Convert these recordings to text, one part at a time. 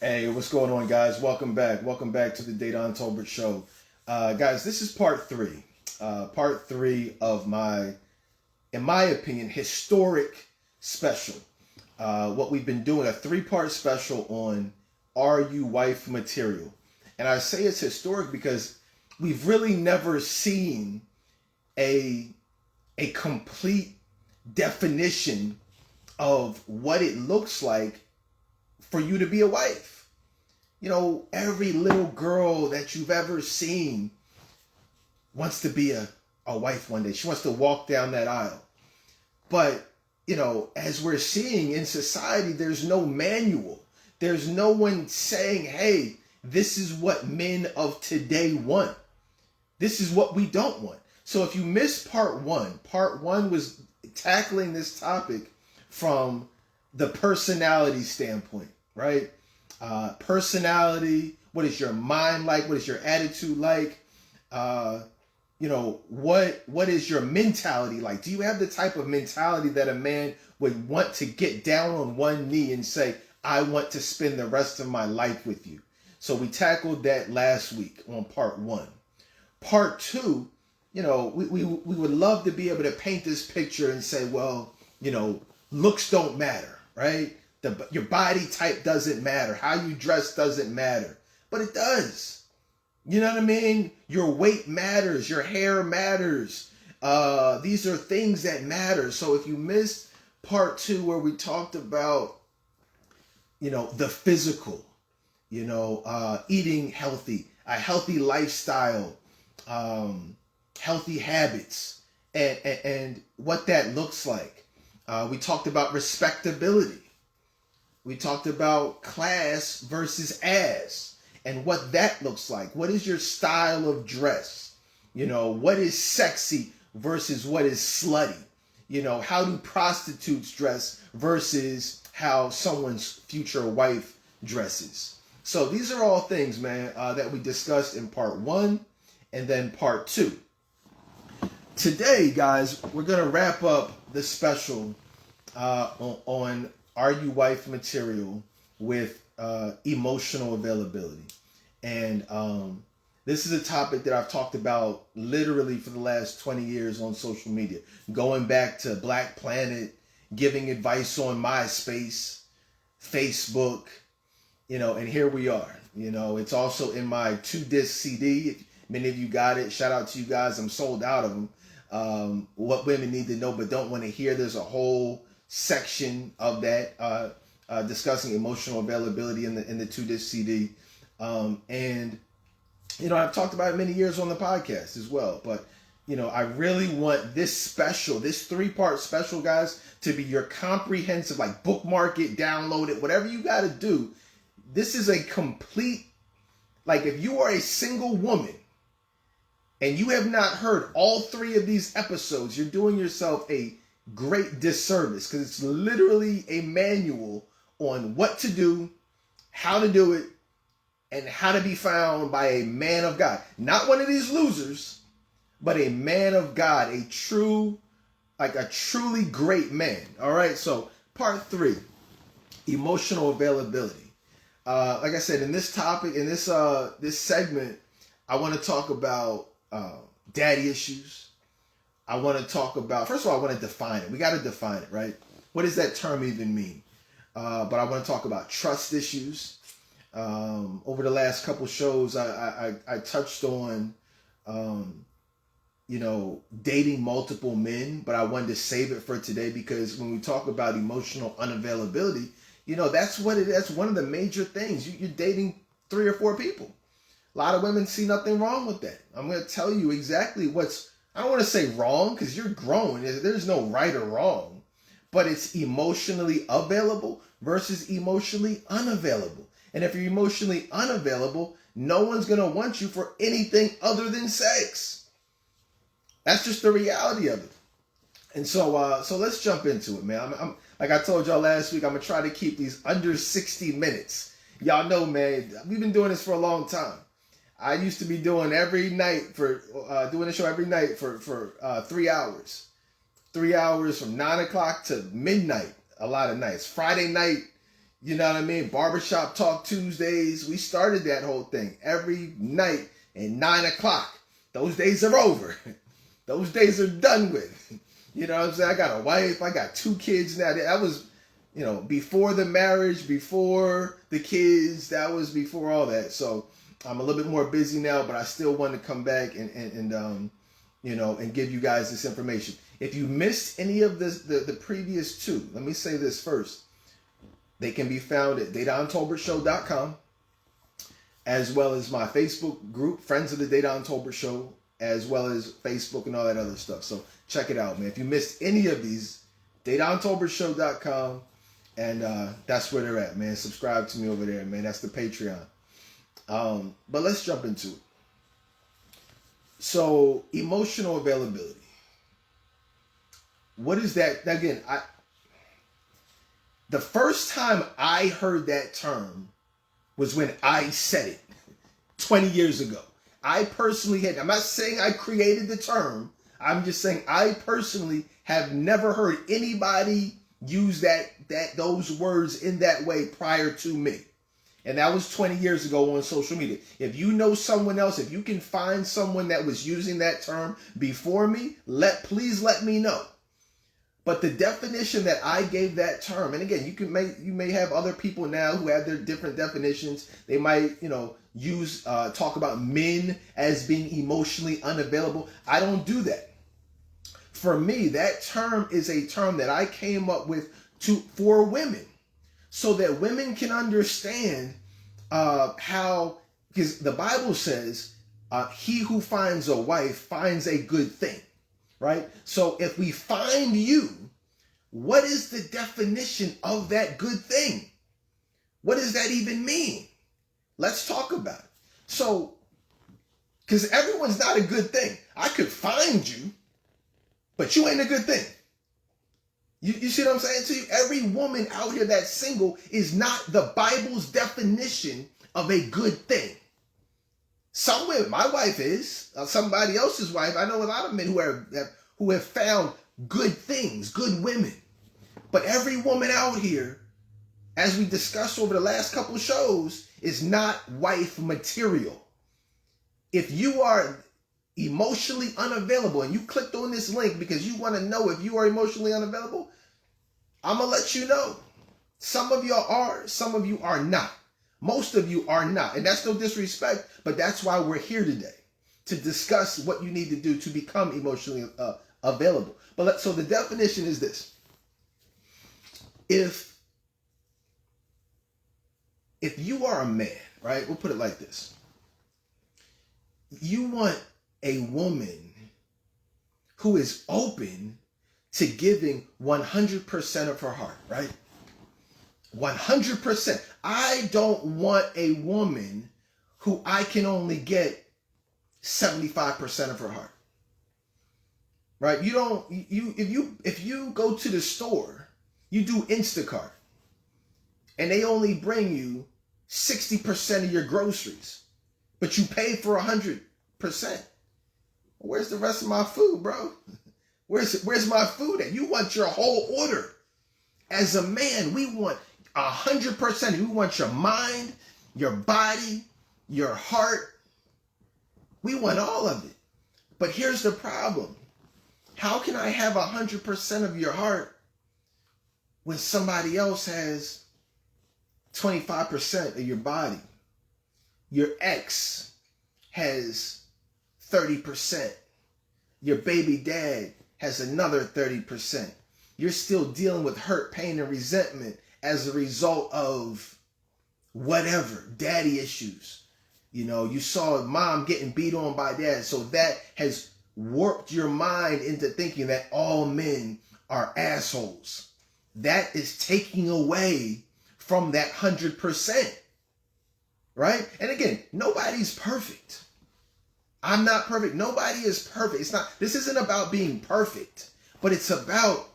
Hey, what's going on, guys? Welcome back. Welcome back to the Dedan Tolbert Show. Guys, this is part three. Part three of my, in my opinion, historic special. What we've been doing, a three-part special on Are You Wife Material? And I say it's historic because we've really never seen a complete definition of what it looks like for you to be a wife. You know, every little girl that you've ever seen wants to be a wife one day. She wants to walk down that aisle. But, you know, as we're seeing in society, there's no manual. There's no one saying, hey, this is what men of today want. This is what we don't want. So if you missed part one was tackling this topic from the personality standpoint, right? Personality, what is your mind like? What is your attitude like? You know, what is your mentality like? Do you have the type of mentality that a man would want to get down on one knee and say, I want to spend the rest of my life with you? So we tackled that last week on part one. Part two, you know, we would love to be able to paint this picture and say, well, you know, looks don't matter, right? Your body type doesn't matter. How you dress doesn't matter. But it does. You know what I mean? Your weight matters. Your hair matters. These are things that matter. So if you missed part two where we talked about, you know, the physical, you know, eating healthy, a healthy lifestyle, healthy habits, and what that looks like. We talked about respectability. We talked about class versus ass and what that looks like. What is your style of dress? You know, what is sexy versus what is slutty? You know, how do prostitutes dress versus how someone's future wife dresses? So these are all things, man, that we discussed in part one and then part two. Today, guys, we're going to wrap up the special on Are You Wife Material with emotional availability. And this is a topic that I've talked about literally for the last 20 years on social media, going back to Black Planet, giving advice on MySpace, Facebook, you know, and here we are. You know, it's also in my 2-disc CD. If many of you got it, shout out to you guys. I'm sold out of them. What women need to know but don't want to hear. There's a whole section of that discussing emotional availability in the 2-disc CD. And, you know, I've talked about it many years on the podcast as well. But, you know, I really want this special, this 3-part special, guys, to be your comprehensive, like bookmark it, download it, whatever you got to do. This is a complete, like if you are a single woman and you have not heard all 3 of these episodes, you're doing yourself a great disservice because it's literally a manual on what to do, how to do it, and how to be found by a man of God. Not one of these losers, but a man of God, a true, like a truly great man. All right, so part 3, emotional availability. Like I said, in this topic, in this this segment, I want to talk about daddy issues. I want to talk about, first of all, I want to define it. We got to define it, right? What does that term even mean? But I want to talk about trust issues. Over the last couple shows, I touched on, you know, dating multiple men, but I wanted to save it for today because when we talk about emotional unavailability, you know, that's what it is. That's one of the major things. You're dating 3 or 4 people. A lot of women see nothing wrong with that. I'm going to tell you exactly I don't want to say wrong because you're grown. There's no right or wrong, but it's emotionally available versus emotionally unavailable. And if you're emotionally unavailable, no one's going to want you for anything other than sex. That's just the reality of it. And so let's jump into it, man. I'm like I told y'all last week, I'm going to try to keep these under 60 minutes. Y'all know, man, we've been doing this for a long time. I used to be doing doing the show every night for 3 hours. 3 hours from 9 o'clock to midnight, a lot of nights. Friday night, You know what I mean? Barbershop Talk Tuesdays. We started that whole thing every night at 9 o'clock. Those days are over. Those days are done with. You know what I'm saying? I got a wife. I got 2 kids now. That was, before the marriage, before the kids. That was before all that. So I'm a little bit more busy now, but I still want to come back and give you guys this information. If you missed any of the previous 2, let me say this first. They can be found at DaDonTolbertShow.com, as well as my Facebook group, Friends of the Daedon Tolbert Show, as well as Facebook and all that other stuff. So check it out, man. If you missed any of these, DaDonTolbertShow.com, and that's where they're at, man. Subscribe to me over there, man. That's the Patreon. But let's jump into it. So, emotional availability. What is that? Again, the first time I heard that term was when I said it 20 years ago. I personally I'm not saying I created the term. I'm just saying I personally have never heard anybody use those words in that way prior to me. And that was 20 years ago on social media. If you know someone else, if you can find someone that was using that term before me, please let me know. But the definition that I gave that term, and again, you may have other people now who have their different definitions. They might, talk about men as being emotionally unavailable. I don't do that. For me, that term is a term that I came up with for women, so that women can understand how, because the Bible says, he who finds a wife finds a good thing. Right? So if we find you, what is the definition of that good thing? What does that even mean? Let's talk about it. So, because everyone's not a good thing. I could find you, but you ain't a good thing. You see what I'm saying to you? Every woman out here that's single is not the Bible's definition of a good thing. Some women, my wife is, somebody else's wife. I know a lot of men who have found good things, good women. But every woman out here, as we discussed over the last couple shows, is not wife material. If you are emotionally unavailable and you clicked on this link because you want to know if you are emotionally unavailable, I'm going to let you know. Some of y'all are, some of you are not. Most of you are not. And that's no disrespect, but that's why we're here today, to discuss what you need to do to become emotionally available. So the definition is this. If you are a man, right? We'll put it like this. You want a woman who is open to giving 100% of her heart, right? 100%. I don't want a woman who I can only get 75% of her heart. Right? If you go to the store, you do Instacart, and they only bring you 60% of your groceries, but you pay for 100%. Where's the rest of my food, bro? Where's my food at? You want your whole order. As a man, we want 100%. We want your mind, your body, your heart. We want all of it. But here's the problem. How can I have 100% of your heart when somebody else has 25% of your body? Your ex has 30%. Your baby dad has another 30%. You're still dealing with hurt, pain, and resentment as a result of whatever, daddy issues. You saw mom getting beat on by dad, so that has warped your mind into thinking that all men are assholes. That is taking away from that 100%. Right? And again, nobody's perfect. I'm not perfect. Nobody is perfect. This isn't about being perfect, but it's about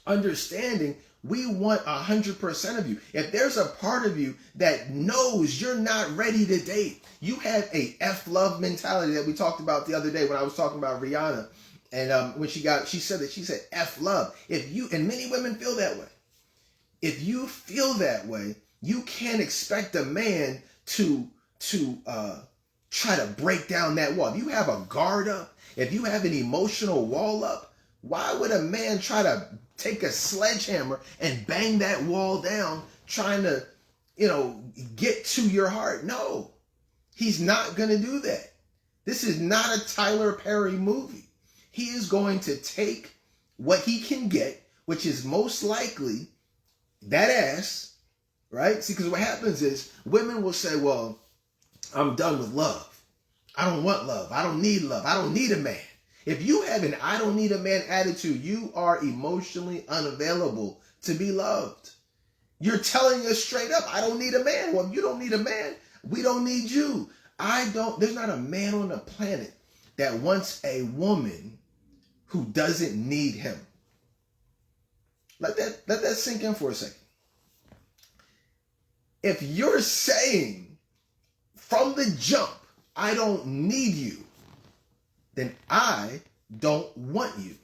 understanding we want 100% of you. If there's a part of you that knows you're not ready to date, you have a F-love mentality that we talked about the other day when I was talking about Rihanna. And when she said F-love. And many women feel that way. if you feel that way, you can't expect a man to try to break down that wall. If you have a guard up, if you have an emotional wall up, why would a man try to take a sledgehammer and bang that wall down, trying to, get to your heart? No, he's not going to do that. This is not a Tyler Perry movie. He is going to take what he can get, which is most likely that ass, right? See, because what happens is women will say, well, I'm done with love. I don't want love. I don't need love. I don't need a man. If you have an I don't need a man attitude, you are emotionally unavailable to be loved. You're telling us straight up, I don't need a man. Well, if you don't need a man, we don't need you. There's not a man on the planet that wants a woman who doesn't need him. Let that sink in for a second. If you're saying from the jump, I don't need you, then I don't want you.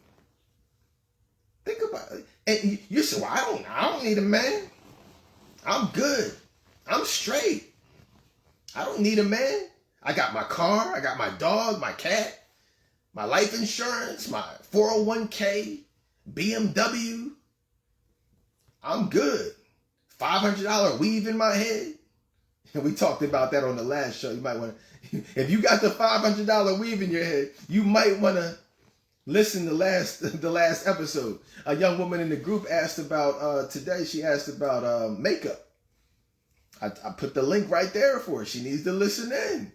Think about it. And you say, well, I don't need a man. I'm good. I'm straight. I don't need a man. I got my car. I got my dog, my cat, my life insurance, my 401k, BMW. I'm good. $500 weave in my head. And we talked about that on the last show. You might want to, if you got the $500 weave in your head, you might want to listen to the last episode. A young woman in the group asked about, today she asked about makeup. I put the link right there for her. She needs to listen in.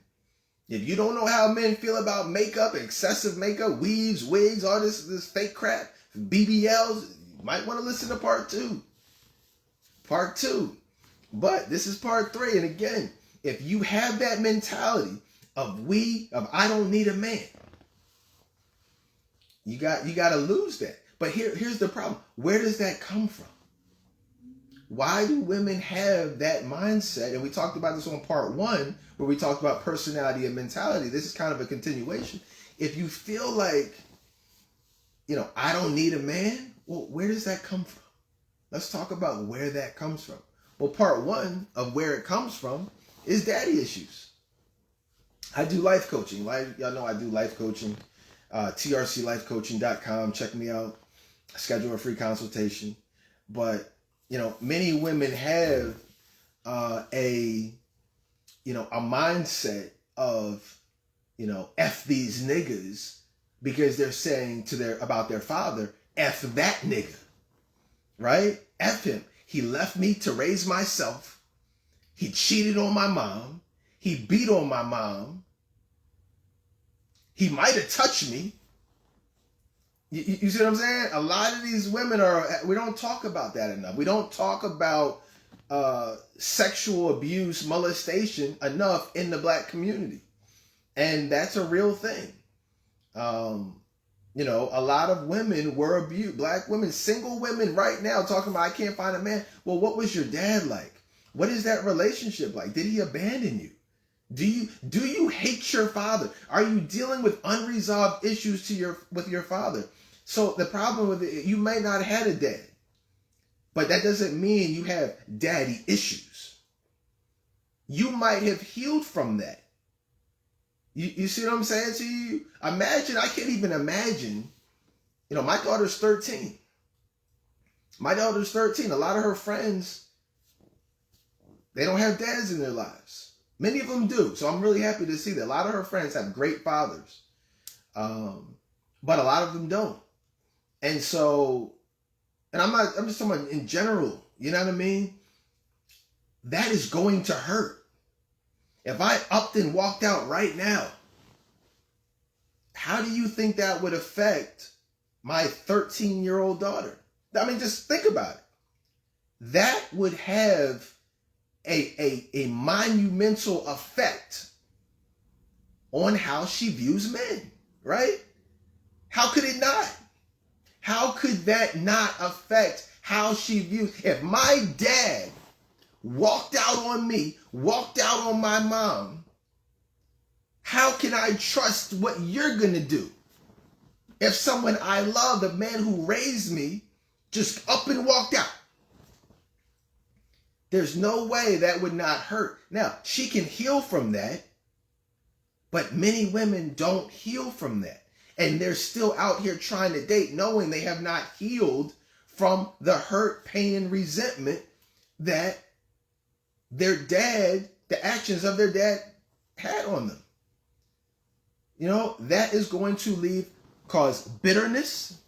If you don't know how men feel about makeup, excessive makeup, weaves, wigs, all this fake crap, BBLs, you might want to listen to part 2. Part 2. But this is part 3. And again, if you have that mentality of I don't need a man, you got to lose that. But here's the problem. Where does that come from? Why do women have that mindset? And we talked about this on part 1, where we talked about personality and mentality. This is kind of a continuation. If you feel like, I don't need a man, well, where does that come from? Let's talk about where that comes from. Well, part 1 of where it comes from is daddy issues. I do life coaching. Y'all know I do life coaching. trclifecoaching.com. Check me out. Schedule a free consultation. But, many women have a mindset of, F these niggas, because they're saying about their father, F that nigga, right? F him. He left me to raise myself. He cheated on my mom. He beat on my mom. He might have touched me. You see what I'm saying? A lot of these women we don't talk about that enough. We don't talk about sexual abuse, molestation enough in the black community. And that's a real thing. A lot of women were abused. Black women, single women right now talking about, I can't find a man. Well, what was your dad like? What is that relationship like? Did he abandon you? Do you hate your father? Are you dealing with unresolved issues with your father? So the problem with it, you may not have had a dad, but that doesn't mean you have daddy issues. You might have healed from that. You see what I'm saying to you? Imagine, I can't even imagine, my daughter's 13. My daughter's 13. A lot of her friends, they don't have dads in their lives. Many of them do. So I'm really happy to see that. A lot of her friends have great fathers. But a lot of them don't. And so, I'm just talking about in general, you know what I mean? That is going to hurt. If I upped and walked out right now, how do you think that would affect my 13-year-old daughter? I mean, just think about it. That would have a monumental effect on how she views men, right? How could it not? How could that not affect how she views? If my dad walked out on me, walked out on my mom, how can I trust what you're going to do? If someone I love, the man who raised me, just up and walked out. There's no way that would not hurt. Now, she can heal from that, but many women don't heal from that. And they're still out here trying to date, knowing they have not healed from the hurt, pain, and resentment that their dad, the actions of their dad had on them. You know, that is going to cause bitterness,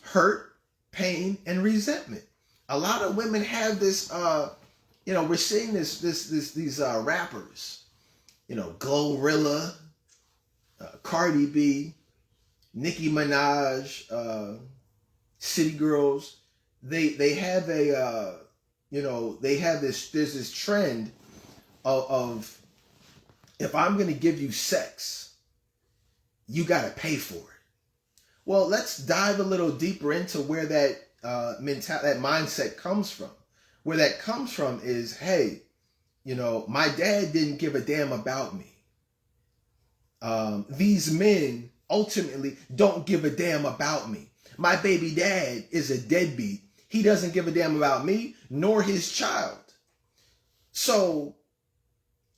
hurt, pain, and resentment. A lot of women have this, we're seeing these rappers, Glorilla, Cardi B, Nicki Minaj, City Girls. They have there's this trend of if I'm going to give you sex, you got to pay for it. Well, let's dive a little deeper into where that that mindset comes from. Where that comes from is, hey, my dad didn't give a damn about me. These men ultimately don't give a damn about me. My baby dad is a deadbeat. He doesn't give a damn about me, nor his child. So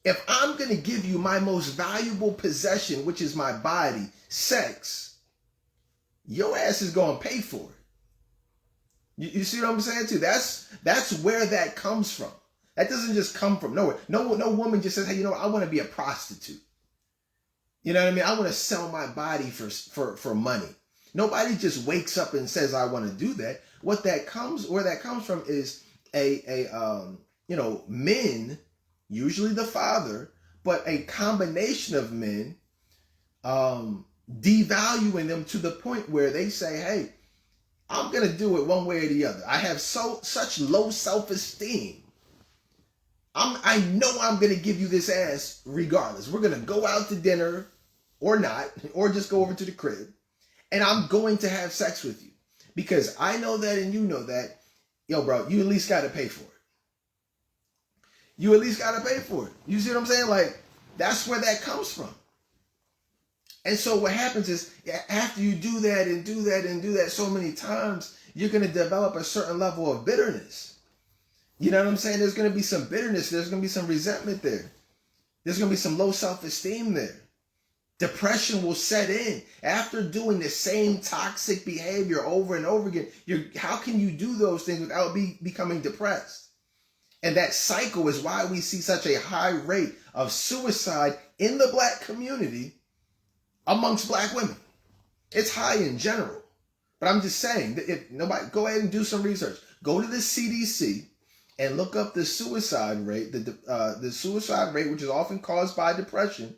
if I'm going to give you my most valuable possession, which is my body, sex, your ass is going to pay for it. You see what I'm saying too? That's where that comes from. That doesn't just come from nowhere. No woman just says, hey, I want to be a prostitute. You know what I mean? I want to sell my body for money. Nobody just wakes up and says, I want to do that. Where that comes from is men, usually the father, but a combination of men, devaluing them to the point where they say, hey, I'm going to do it one way or the other. I have such low self-esteem. I know I'm going to give you this ass regardless. We're going to go out to dinner or not, or just go over to the crib. And I'm going to have sex with you because I know that and you know that. Yo, bro, you at least got to pay for it. You at least got to pay for it. You see what I'm saying? Like, that's where that comes from. And so what happens is after you do that and do that and do that so many times, you're going to develop a certain level of bitterness. You know what I'm saying? There's going to be some bitterness. There's going to be some resentment there. There's going to be some low self-esteem there. Depression will set in after doing the same toxic behavior over and over again. How can you do those things without becoming depressed? And that cycle is why we see such a high rate of suicide in the Black community amongst Black women. It's high in general. But I'm just saying, that if nobody, go ahead and do some research. Go to the CDC and look up the suicide rate, the suicide rate, which is often caused by depression.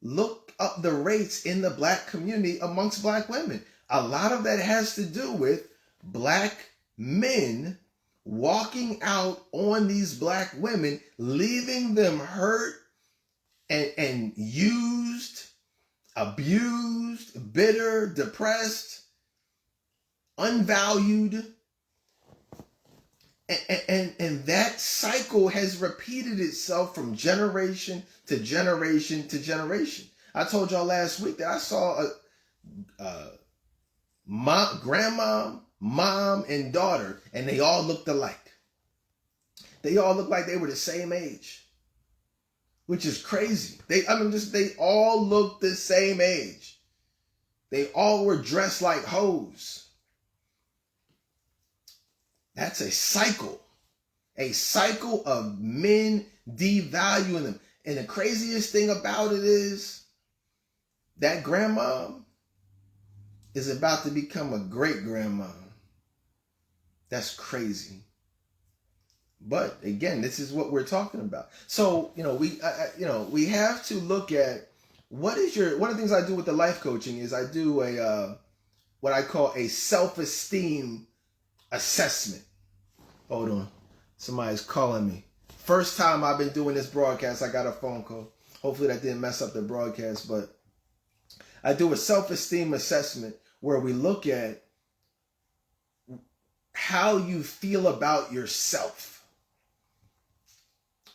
Look up the rates in the Black community amongst Black women. A lot of that has to do with Black men walking out on these Black women, leaving them hurt and used, abused, bitter, depressed, unvalued. And that cycle has repeated itself from generation to generation to generation. I told y'all last week that I saw grandma, mom, and daughter, and they all looked alike. They all looked like they were the same age, which is crazy. They all looked the same age. They all were dressed like hoes. That's a cycle of men devaluing them. And the craziest thing about it is that grandma is about to become a great grandma. That's crazy. But again, this is what we're talking about. So, we have to look at one of the things I do with the life coaching is I do what I call a self-esteem assessment. Hold on. Somebody's calling me. First time I've been doing this broadcast, I got a phone call. Hopefully that didn't mess up the broadcast, but I do a self-esteem assessment where we look at how you feel about yourself.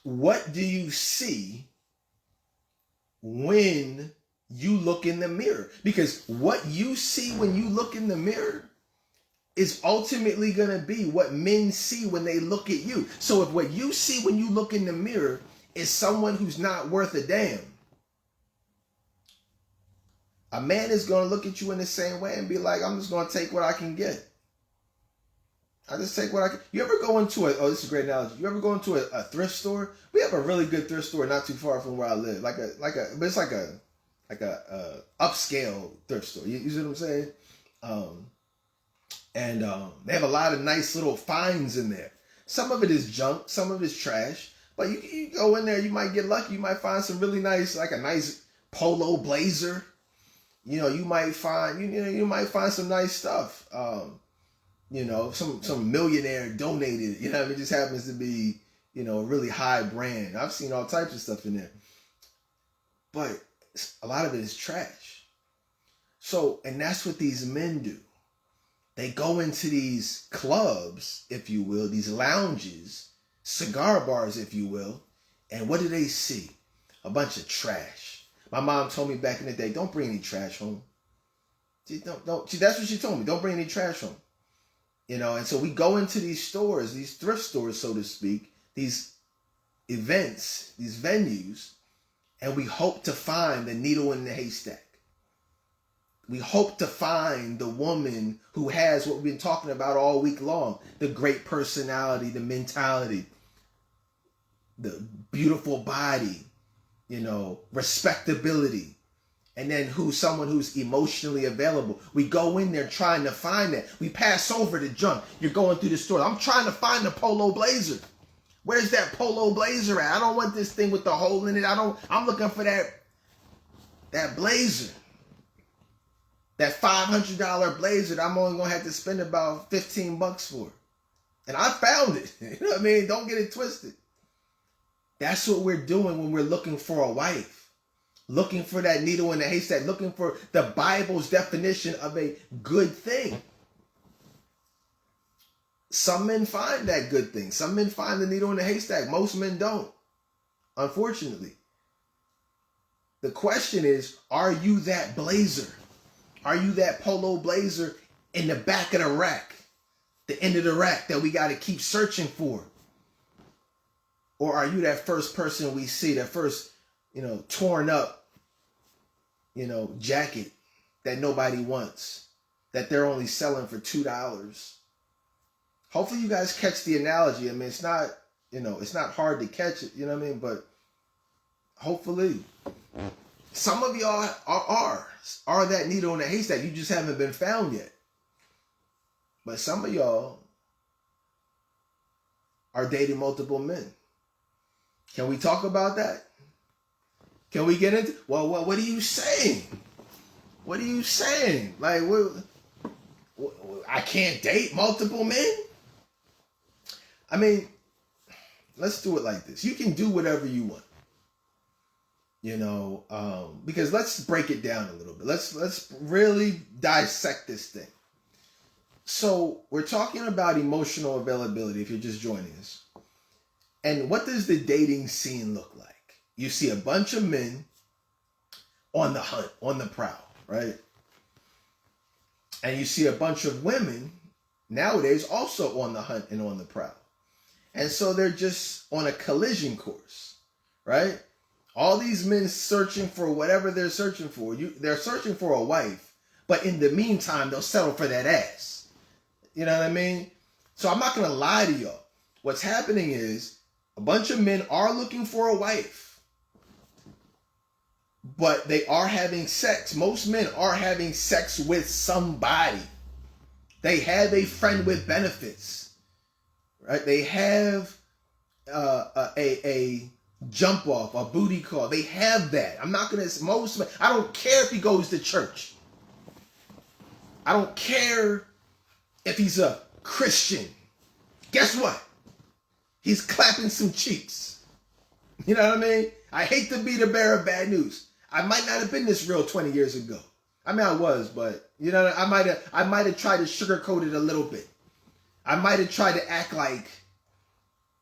What do you see when you look in the mirror? Because what you see when you look in the mirror is ultimately going to be what men see when they look at you. So if what you see when you look in the mirror is someone who's not worth a damn, a man is going to look at you in the same way and be like, I'm just going to take what I can get. I just take what I can. You ever go into this is a great analogy. You ever go into a thrift store? We have a really good thrift store not too far from where I live. But it's like a upscale thrift store. You see what I'm saying? They have a lot of nice little finds in there. Some of it is junk, some of it is trash. But you go in there, you might get lucky. You might find some really nice, like a nice polo blazer. You might find you might find some nice stuff. Some millionaire donated. It just happens to be a really high brand. I've seen all types of stuff in there, but a lot of it is trash. So, and that's what these men do. They go into these clubs, if you will, these lounges, cigar bars, if you will, and what do they see? A bunch of trash. My mom told me back in the day, don't bring any trash home. That's what she told me. Don't bring any trash home. And so we go into these stores, these thrift stores, so to speak, these events, these venues, and we hope to find the needle in the haystack. We hope to find the woman who has what we've been talking about all week long, the great personality, the mentality, the beautiful body, respectability, and then someone who's emotionally available. We go in there trying to find that. We pass over the junk. You're going through the store. I'm trying to find the polo blazer. Where's that polo blazer at? I don't want this thing with the hole in it. I'm looking for that blazer. That $500 blazer that I'm only going to have to spend about $15 for. And I found it. You know what I mean? Don't get it twisted. That's what we're doing when we're looking for a wife. Looking for that needle in the haystack. Looking for the Bible's definition of a good thing. Some men find that good thing. Some men find the needle in the haystack. Most men don't. Unfortunately. The question is, are you that blazer? Are you that polo blazer in the back of the rack? The end of the rack that we got to keep searching for? Or are you that first person we see, that first, torn up, jacket that nobody wants, that they're only selling for $2? Hopefully you guys catch the analogy. I mean, it's not hard to catch it, you know what I mean? But hopefully some of y'all are that needle in the haystack. You just haven't been found yet. But some of y'all are dating multiple men. Can we talk about that? Can we get into, well, what are you saying? What are you saying? Like, I can't date multiple men? I mean, let's do it like this. You can do whatever you want. Because let's break it down a little bit. Let's really dissect this thing. So we're talking about emotional availability if you're just joining us. And what does the dating scene look like? You see a bunch of men on the hunt, on the prowl, right? And you see a bunch of women nowadays also on the hunt and on the prowl. And so they're just on a collision course, right? All these men searching for whatever they're searching for. They're searching for a wife, but in the meantime, they'll settle for that ass. You know what I mean? So I'm not going to lie to y'all. What's happening is a bunch of men are looking for a wife, but they are having sex. Most men are having sex with somebody. They have a friend with benefits, right? They have a jump off, a booty call. They have that. I'm not going to, I don't care if he goes to church. I don't care if he's a Christian. Guess what? He's clapping some cheeks. You know what I mean? I hate to be the bearer of bad news. I might not have been this real 20 years ago. I mean, I was, but I might have tried to sugarcoat it a little bit. I might have tried to act like,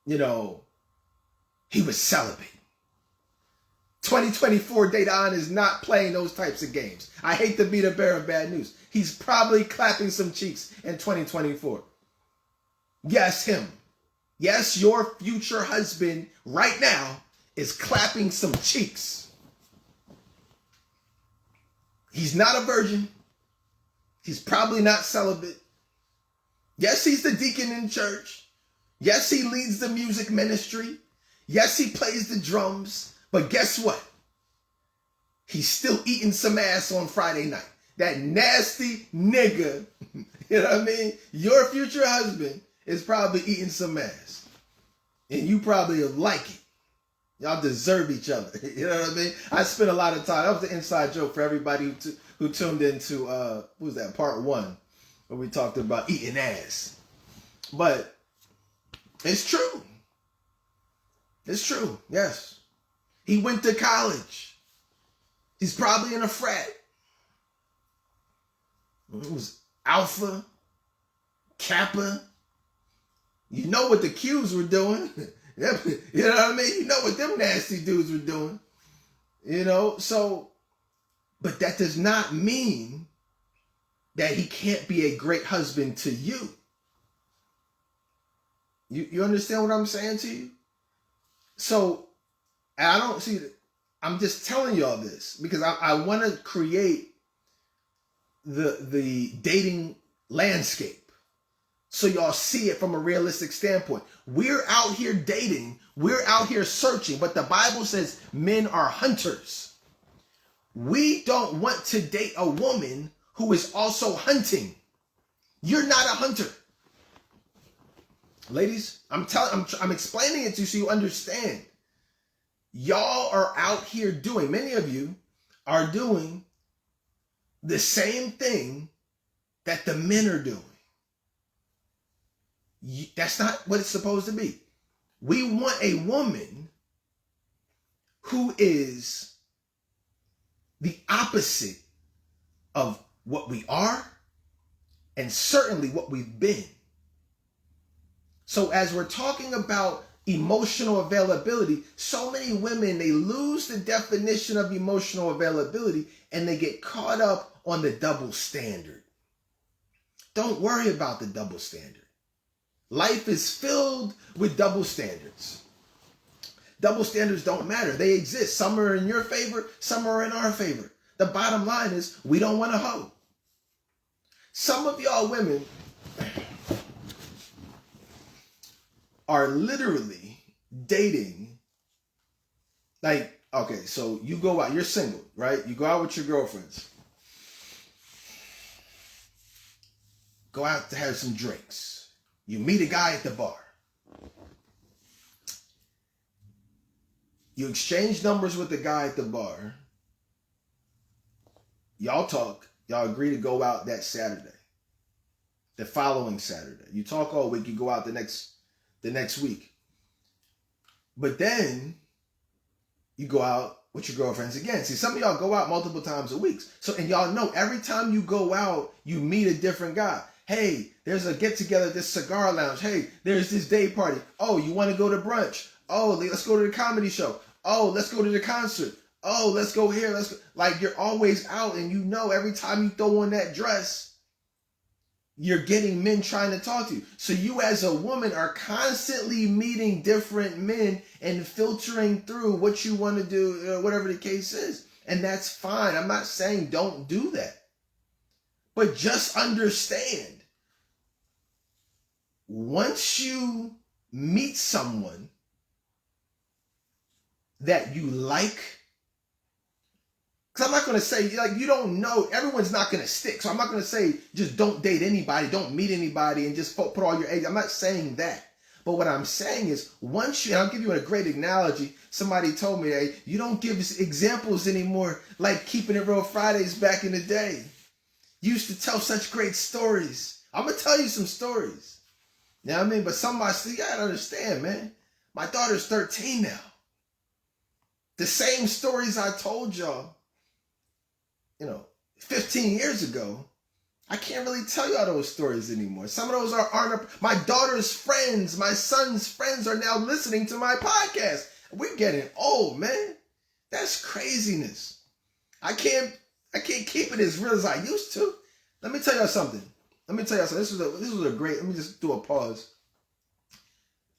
he was celibate. 2024 Dedan is not playing those types of games. I hate to be the bearer of bad news. He's probably clapping some cheeks in 2024. Yes, him. Yes, your future husband right now is clapping some cheeks. He's not a virgin. He's probably not celibate. Yes, he's the deacon in church. Yes, he leads the music ministry. Yes, he plays the drums. But guess what? He's still eating some ass on Friday night. That nasty nigga, you know what I mean? Your future husband is probably eating some ass. And you probably like it. Y'all deserve each other. You know what I mean? I spent a lot of time. That was the inside joke for everybody who tuned into, what was that, part 1, where we talked about eating ass. But it's true. It's true, yes. He went to college. He's probably in a frat. It was Alpha, Kappa. You know what the Qs were doing. You know what I mean? You know what them nasty dudes were doing. You know, so, but that does not mean that he can't be a great husband to you. You understand what I'm saying to you? So, I don't see that. I'm just telling y'all this because I want to create the dating landscape so y'all see it from a realistic standpoint. We're out here dating. We're out here searching, but the Bible says men are hunters. We don't want to date a woman who is also hunting. You're not a hunter. Ladies, I'm explaining it to you so you understand. Y'all are out here doing, many of you are doing the same thing that the men are doing. That's not what it's supposed to be. We want a woman who is the opposite of what we are and certainly what we've been. So as we're talking about emotional availability, so many women, they lose the definition of emotional availability and they get caught up on the double standard. Don't worry about the double standard. Life is filled with double standards. Double standards don't matter. They exist. Some are in your favor, some are in our favor. The bottom line is we don't want a hoe. Some of y'all women are literally dating, like, okay, so you go out, you're single, right? You go out with your girlfriends. Go out to have some drinks. You meet a guy at the bar. You exchange numbers with the guy at the bar. Y'all talk. Y'all agree to go out that Saturday. The following Saturday. You talk all week. You go out the next week. But then you go out with your girlfriends again. See, some of y'all go out multiple times a week. So, and y'all know every time you go out, you meet a different guy. Hey, there's a get together at this cigar lounge. Hey, there's this day party. Oh, you want to go to brunch? Oh, let's go to the comedy show. Oh, let's go to the concert. Oh, let's go here. Let's go. Like, you're always out, and you know every time you throw on that dress, you're getting men trying to talk to you. So you as a woman are constantly meeting different men and filtering through what you want to do, whatever the case is. And that's fine. I'm not saying don't do that. But just understand, once you meet someone that you like, because I'm not going to say, like, you don't know, everyone's not going to stick. So I'm not going to say just don't date anybody, don't meet anybody, and just put all your eggs. I'm not saying that. But what I'm saying is, once you, and I'll give you a great analogy. Somebody told me, hey, you don't give examples anymore like Keeping It Real Fridays back in the day. You used to tell such great stories. I'm going to tell you some stories. You know what I mean? But somebody, you got to understand, man. My daughter's 13 now. The same stories I told y'all, 15 years ago, I can't really tell y'all those stories anymore. Some of those aren't my daughter's friends, my son's friends are now listening to my podcast. We're getting old, man. That's craziness. I can't keep it as real as I used to. Let me tell y'all something. This was a great. Let me just do a pause.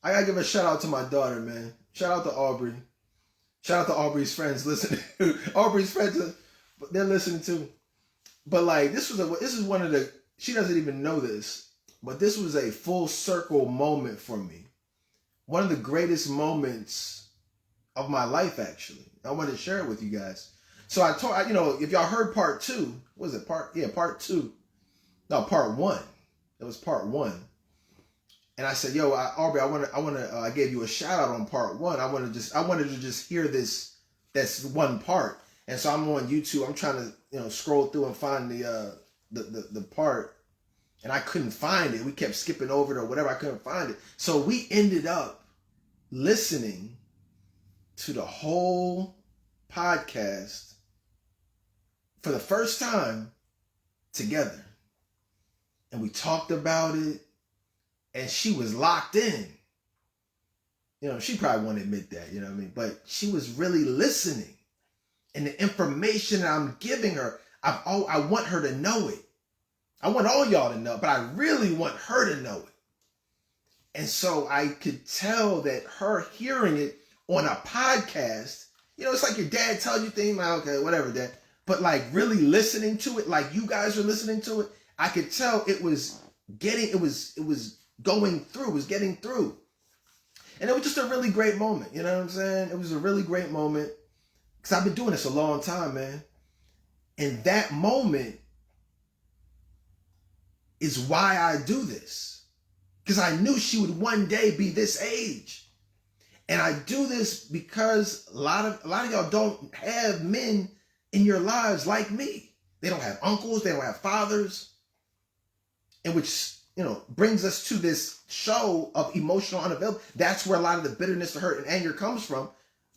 I gotta give a shout out to my daughter, man. Shout out to Aubrey. Shout out to Aubrey's friends listening. Aubrey's friends, they're listening too. But like this is one of the. She doesn't even know this, but this was a full circle moment for me. One of the greatest moments of my life, actually. I wanted to share it with you guys. So I told, if y'all heard part 2, what was it? Part 2. No, part 1. It was part 1. And I said, yo, Aubrey, I gave you a shout out on part 1. I wanted to just hear that's one part. And so I'm on YouTube. I'm trying to, scroll through and find the part. And I couldn't find it. We kept skipping over it or whatever. I couldn't find it. So we ended up listening to the whole podcast for the first time together. And we talked about it. And she was locked in. She probably won't admit that, you know what I mean? But she was really listening. And the information that I'm giving her, I want her to know it. I want all y'all to know, but I really want her to know it. And so I could tell that her hearing it on a podcast, it's like your dad tells you things, like, okay, whatever, Dad. But like really listening to it, like you guys are listening to it, I could tell it was getting through. And it was just a really great moment. You know what I'm saying? It was a really great moment. Because I've been doing this a long time, man. And that moment is why I do this. Because I knew she would one day be this age. And I do this because a lot of y'all don't have men in your lives like me. They don't have uncles. They don't have fathers. And which, brings us to this show of emotional unavailable. That's where a lot of the bitterness, the hurt, and anger comes from.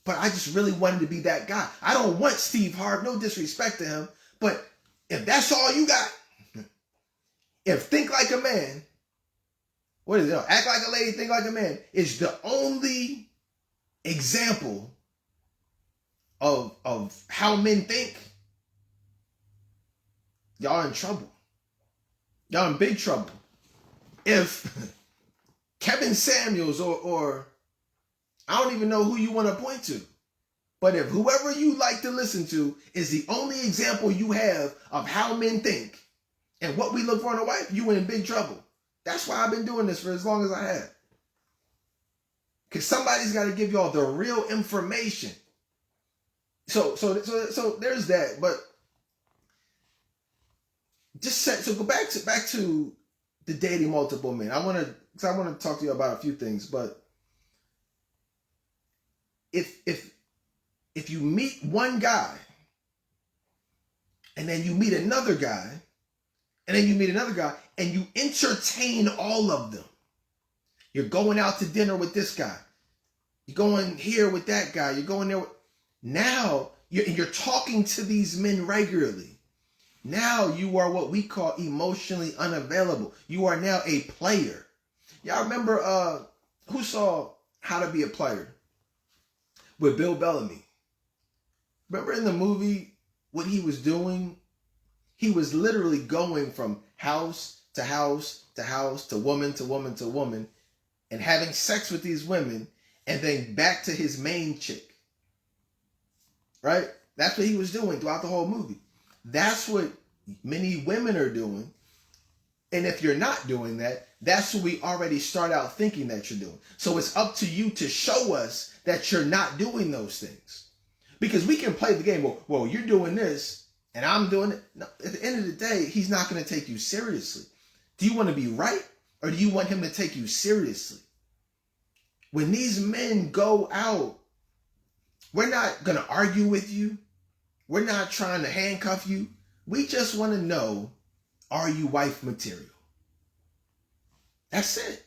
But I just really wanted to be that guy. I don't want Steve Harvey, no disrespect to him. But if that's all you got, if think like a man, what is it? Act like a lady, think like a man, is the only example of how men think, y'all in trouble. Y'all in big trouble. If Kevin Samuels or I don't even know who you want to point to, but if whoever you like to listen to is the only example you have of how men think and what we look for in a wife, you in big trouble. That's why I've been doing this for as long as I have. Because somebody's got to give y'all the real information. So there's that. But go back to the dating multiple men. I want to talk to you about a few things. But if you meet one guy and then you meet another guy and then you meet another guy and you entertain all of them, you're going out to dinner with this guy, you're going here with that guy, you're going there. Now you're talking to these men regularly. Now you are what we call emotionally unavailable. You are now a player. Y'all remember who saw How to Be a Player with Bill Bellamy? Remember in the movie what he was doing? He was literally going from house to house to house to woman to woman to woman and having sex with these women and then back to his main chick. Right? That's what he was doing throughout the whole movie. That's what many women are doing. And if you're not doing that, that's what we already start out thinking that you're doing. So it's up to you to show us that you're not doing those things. Because we can play the game. Well, you're doing this and I'm doing it. No, at the end of the day, he's not going to take you seriously. Do you want to be right or do you want him to take you seriously? When these men go out, we're not going to argue with you. We're not trying to handcuff you. We just want to know, are you wife material? That's it.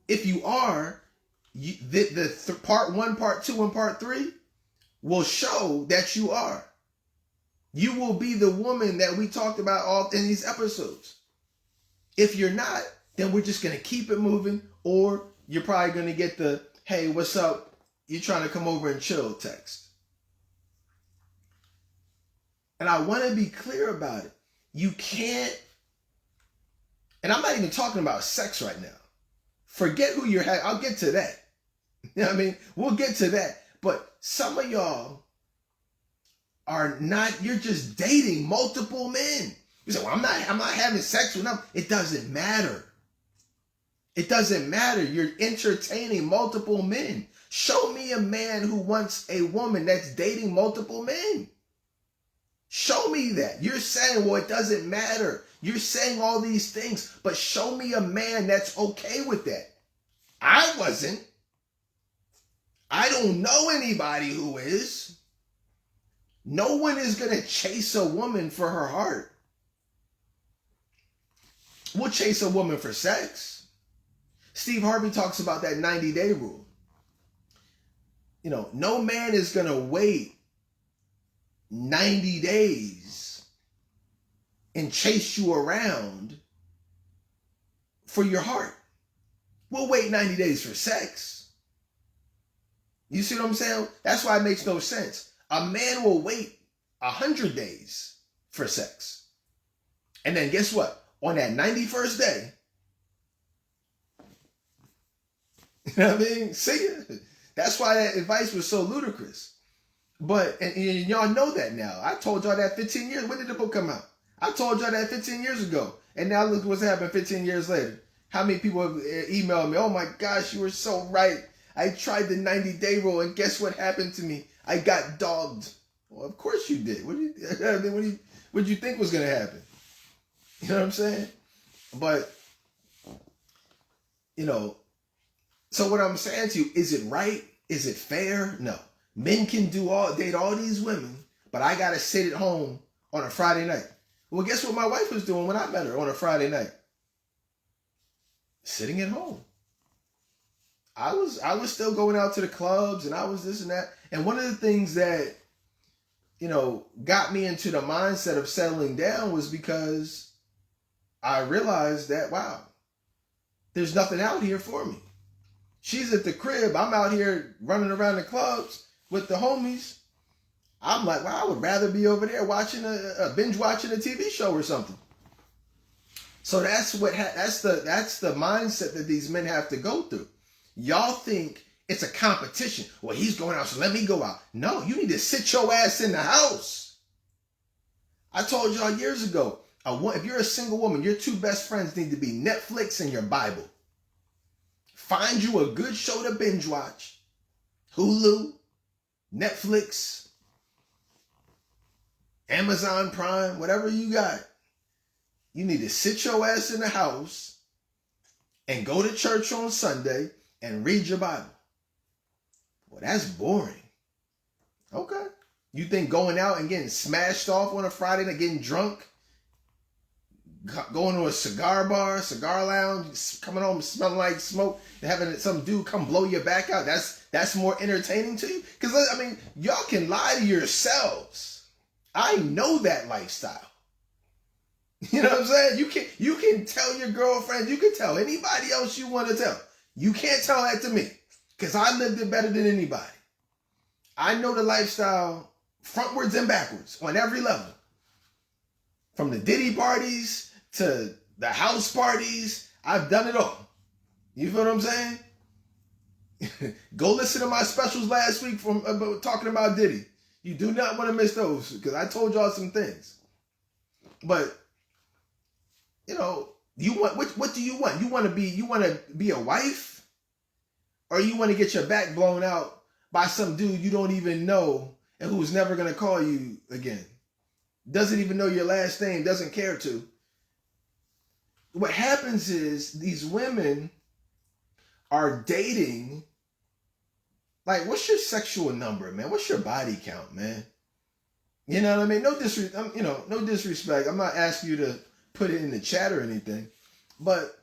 If you are, part 1, part 2, and part 3 will show that you are. You will be the woman that we talked about all in these episodes. If you're not, then we're just going to keep it moving, or you're probably going to get the, hey, what's up? You're trying to come over and chill text. And I want to be clear about it. You can't, and I'm not even talking about sex right now. Forget who you're having. I'll get to that. You know what I mean? We'll get to that. But some of y'all are not, you're just dating multiple men. You say, well, I'm not having sex with them. It doesn't matter. It doesn't matter. You're entertaining multiple men. Show me a man who wants a woman that's dating multiple men. Show me that. You're saying, well, it doesn't matter. You're saying all these things, but show me a man that's okay with that. I wasn't. I don't know anybody who is. No one is going to chase a woman for her heart. We'll chase a woman for sex. Steve Harvey talks about that 90-day rule. You know, no man is going to wait 90 days and chase you around for your heart. We'll wait 90 days for sex. You see what I'm saying? That's why it makes no sense. A man will wait 100 days for sex. And then guess what? On that 91st day, you know what I mean? See, that's why that advice was so ludicrous. But, and y'all know that now. I told y'all that 15 years. When did the book come out? I told y'all that 15 years ago. And now look what's happened 15 years later. How many people have emailed me? Oh my gosh, you were so right. I tried the 90-day rule and guess what happened to me? I got dogged. Well, of course you did. What did you think was going to happen? You know what I'm saying? But, you know, so what I'm saying to you, is it right? Is it fair? No. Men can date all these women, but I got to sit at home on a Friday night. Well, guess what my wife was doing when I met her on a Friday night? Sitting at home. I was still going out to the clubs and I was this and that. And one of the things that, you know, got me into the mindset of settling down was because I realized that, wow, there's nothing out here for me. She's at the crib. I'm out here running around the clubs with the homies. I'm like, wow, I would rather be over there watching binge watching a TV show or something. So that's the mindset that these men have to go through. Y'all think it's a competition. Well, he's going out, so let me go out. No, you need to sit your ass in the house. I told y'all years ago, if you're a single woman, your two best friends need to be Netflix and your Bible. Find you a good show to binge watch. Hulu, Netflix, Amazon Prime, whatever you got. You need to sit your ass in the house and go to church on Sunday and read your Bible. Well, that's boring. Okay. You think going out and getting smashed off on a Friday night, getting drunk, going to a cigar bar, cigar lounge, coming home smelling like smoke, and having some dude come blow your back out, that's more entertaining to you? Because, I mean, y'all can lie to yourselves. I know that lifestyle. You know what I'm saying? You can tell your girlfriend, you can tell anybody else you want to tell. You can't tell that to me because I lived it better than anybody. I know the lifestyle frontwards and backwards on every level. From the Diddy parties to the house parties, I've done it all. You feel what I'm saying? Go listen to my specials last week from talking about Diddy. You do not want to miss those because I told y'all some things. But you know, you want what do you want? You want to be a wife, or you want to get your back blown out by some dude you don't even know and who's never gonna call you again, doesn't even know your last name, doesn't care to. What happens is these women are dating. Like, what's your sexual number, man? What's your body count, man? You know what I mean? No disrespect. I'm not asking you to put it in the chat or anything, but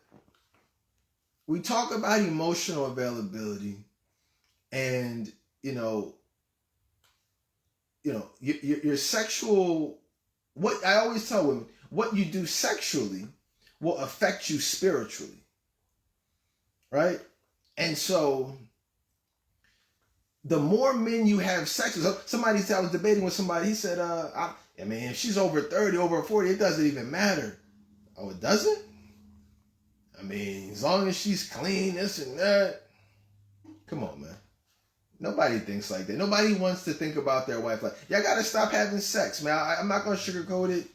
we talk about emotional availability, and your sexual. What I always tell women, what you do sexually will affect you spiritually, right? And so the more men you have sex with. Somebody said, I was debating with somebody, he said, I mean, if she's over 30, over 40, it doesn't even matter. Oh, it doesn't? I mean, as long as she's clean, this and that. Come on, man. Nobody thinks like that. Nobody wants to think about their wife like, y'all gotta stop having sex, man. I'm not gonna sugarcoat it.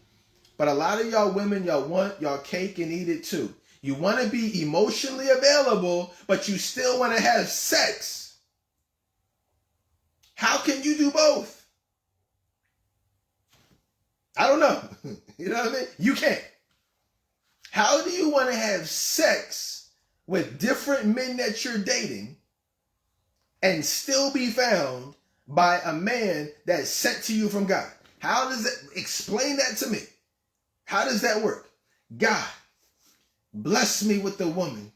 But a lot of y'all women, y'all want y'all cake and eat it too. You want to be emotionally available, but you still want to have sex. How can you do both? I don't know. You know what I mean? You can't. How do you want to have sex with different men that you're dating and still be found by a man that's sent to you from God? How does that, explain that to me? How does that work? God, bless me with the woman.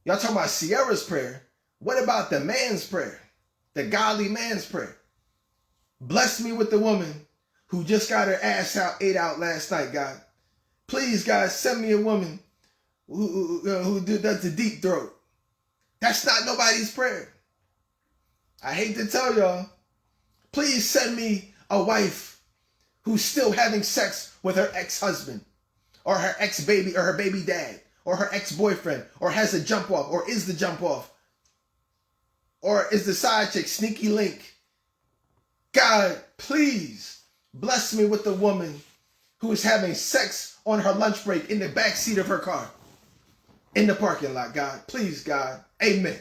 Y'all talking about Sierra's prayer. What about the man's prayer? The godly man's prayer. Bless me with the woman who just got her ass ate out last night, God. Please, God, send me a woman who does the deep throat. That's not nobody's prayer. I hate to tell y'all. Please send me a wife who's still having sex with her ex-husband or her ex-baby or her baby dad or her ex-boyfriend or has a jump off or is the jump off or is the side chick sneaky link. God, please bless me with the woman who is having sex on her lunch break in the back seat of her car in the parking lot. God, please, God. Amen.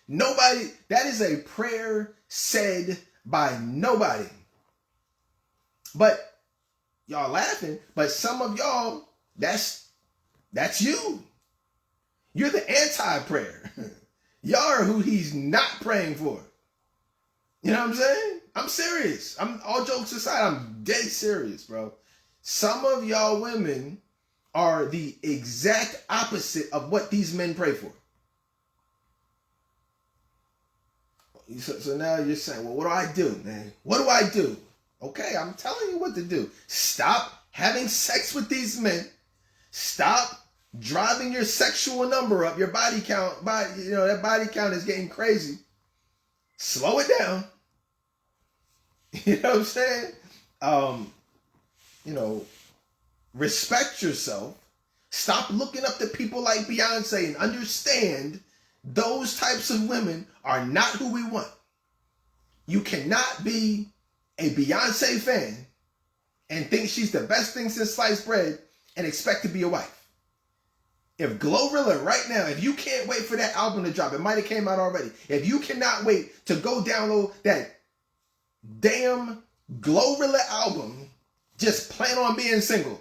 Nobody, that is a prayer said by nobody. But y'all laughing, but some of y'all, that's you. You're the anti-prayer. Y'all are who he's not praying for. You know what I'm saying? I'm serious. I'm all jokes aside, I'm dead serious, bro. Some of y'all women are the exact opposite of what these men pray for. So now you're saying, well, what do I do, man? What do I do? Okay, I'm telling you what to do. Stop having sex with these men. Stop driving your sexual number up. Your body count, that body count is getting crazy. Slow it down. You know what I'm saying? Respect yourself. Stop looking up to people like Beyonce and understand those types of women are not who we want. You cannot be a Beyonce fan and think she's the best thing since sliced bread and expect to be a wife. If Glorilla right now, if you can't wait for that album to drop, it might have came out already. If you cannot wait to go download that damn Glorilla album, just plan on being single.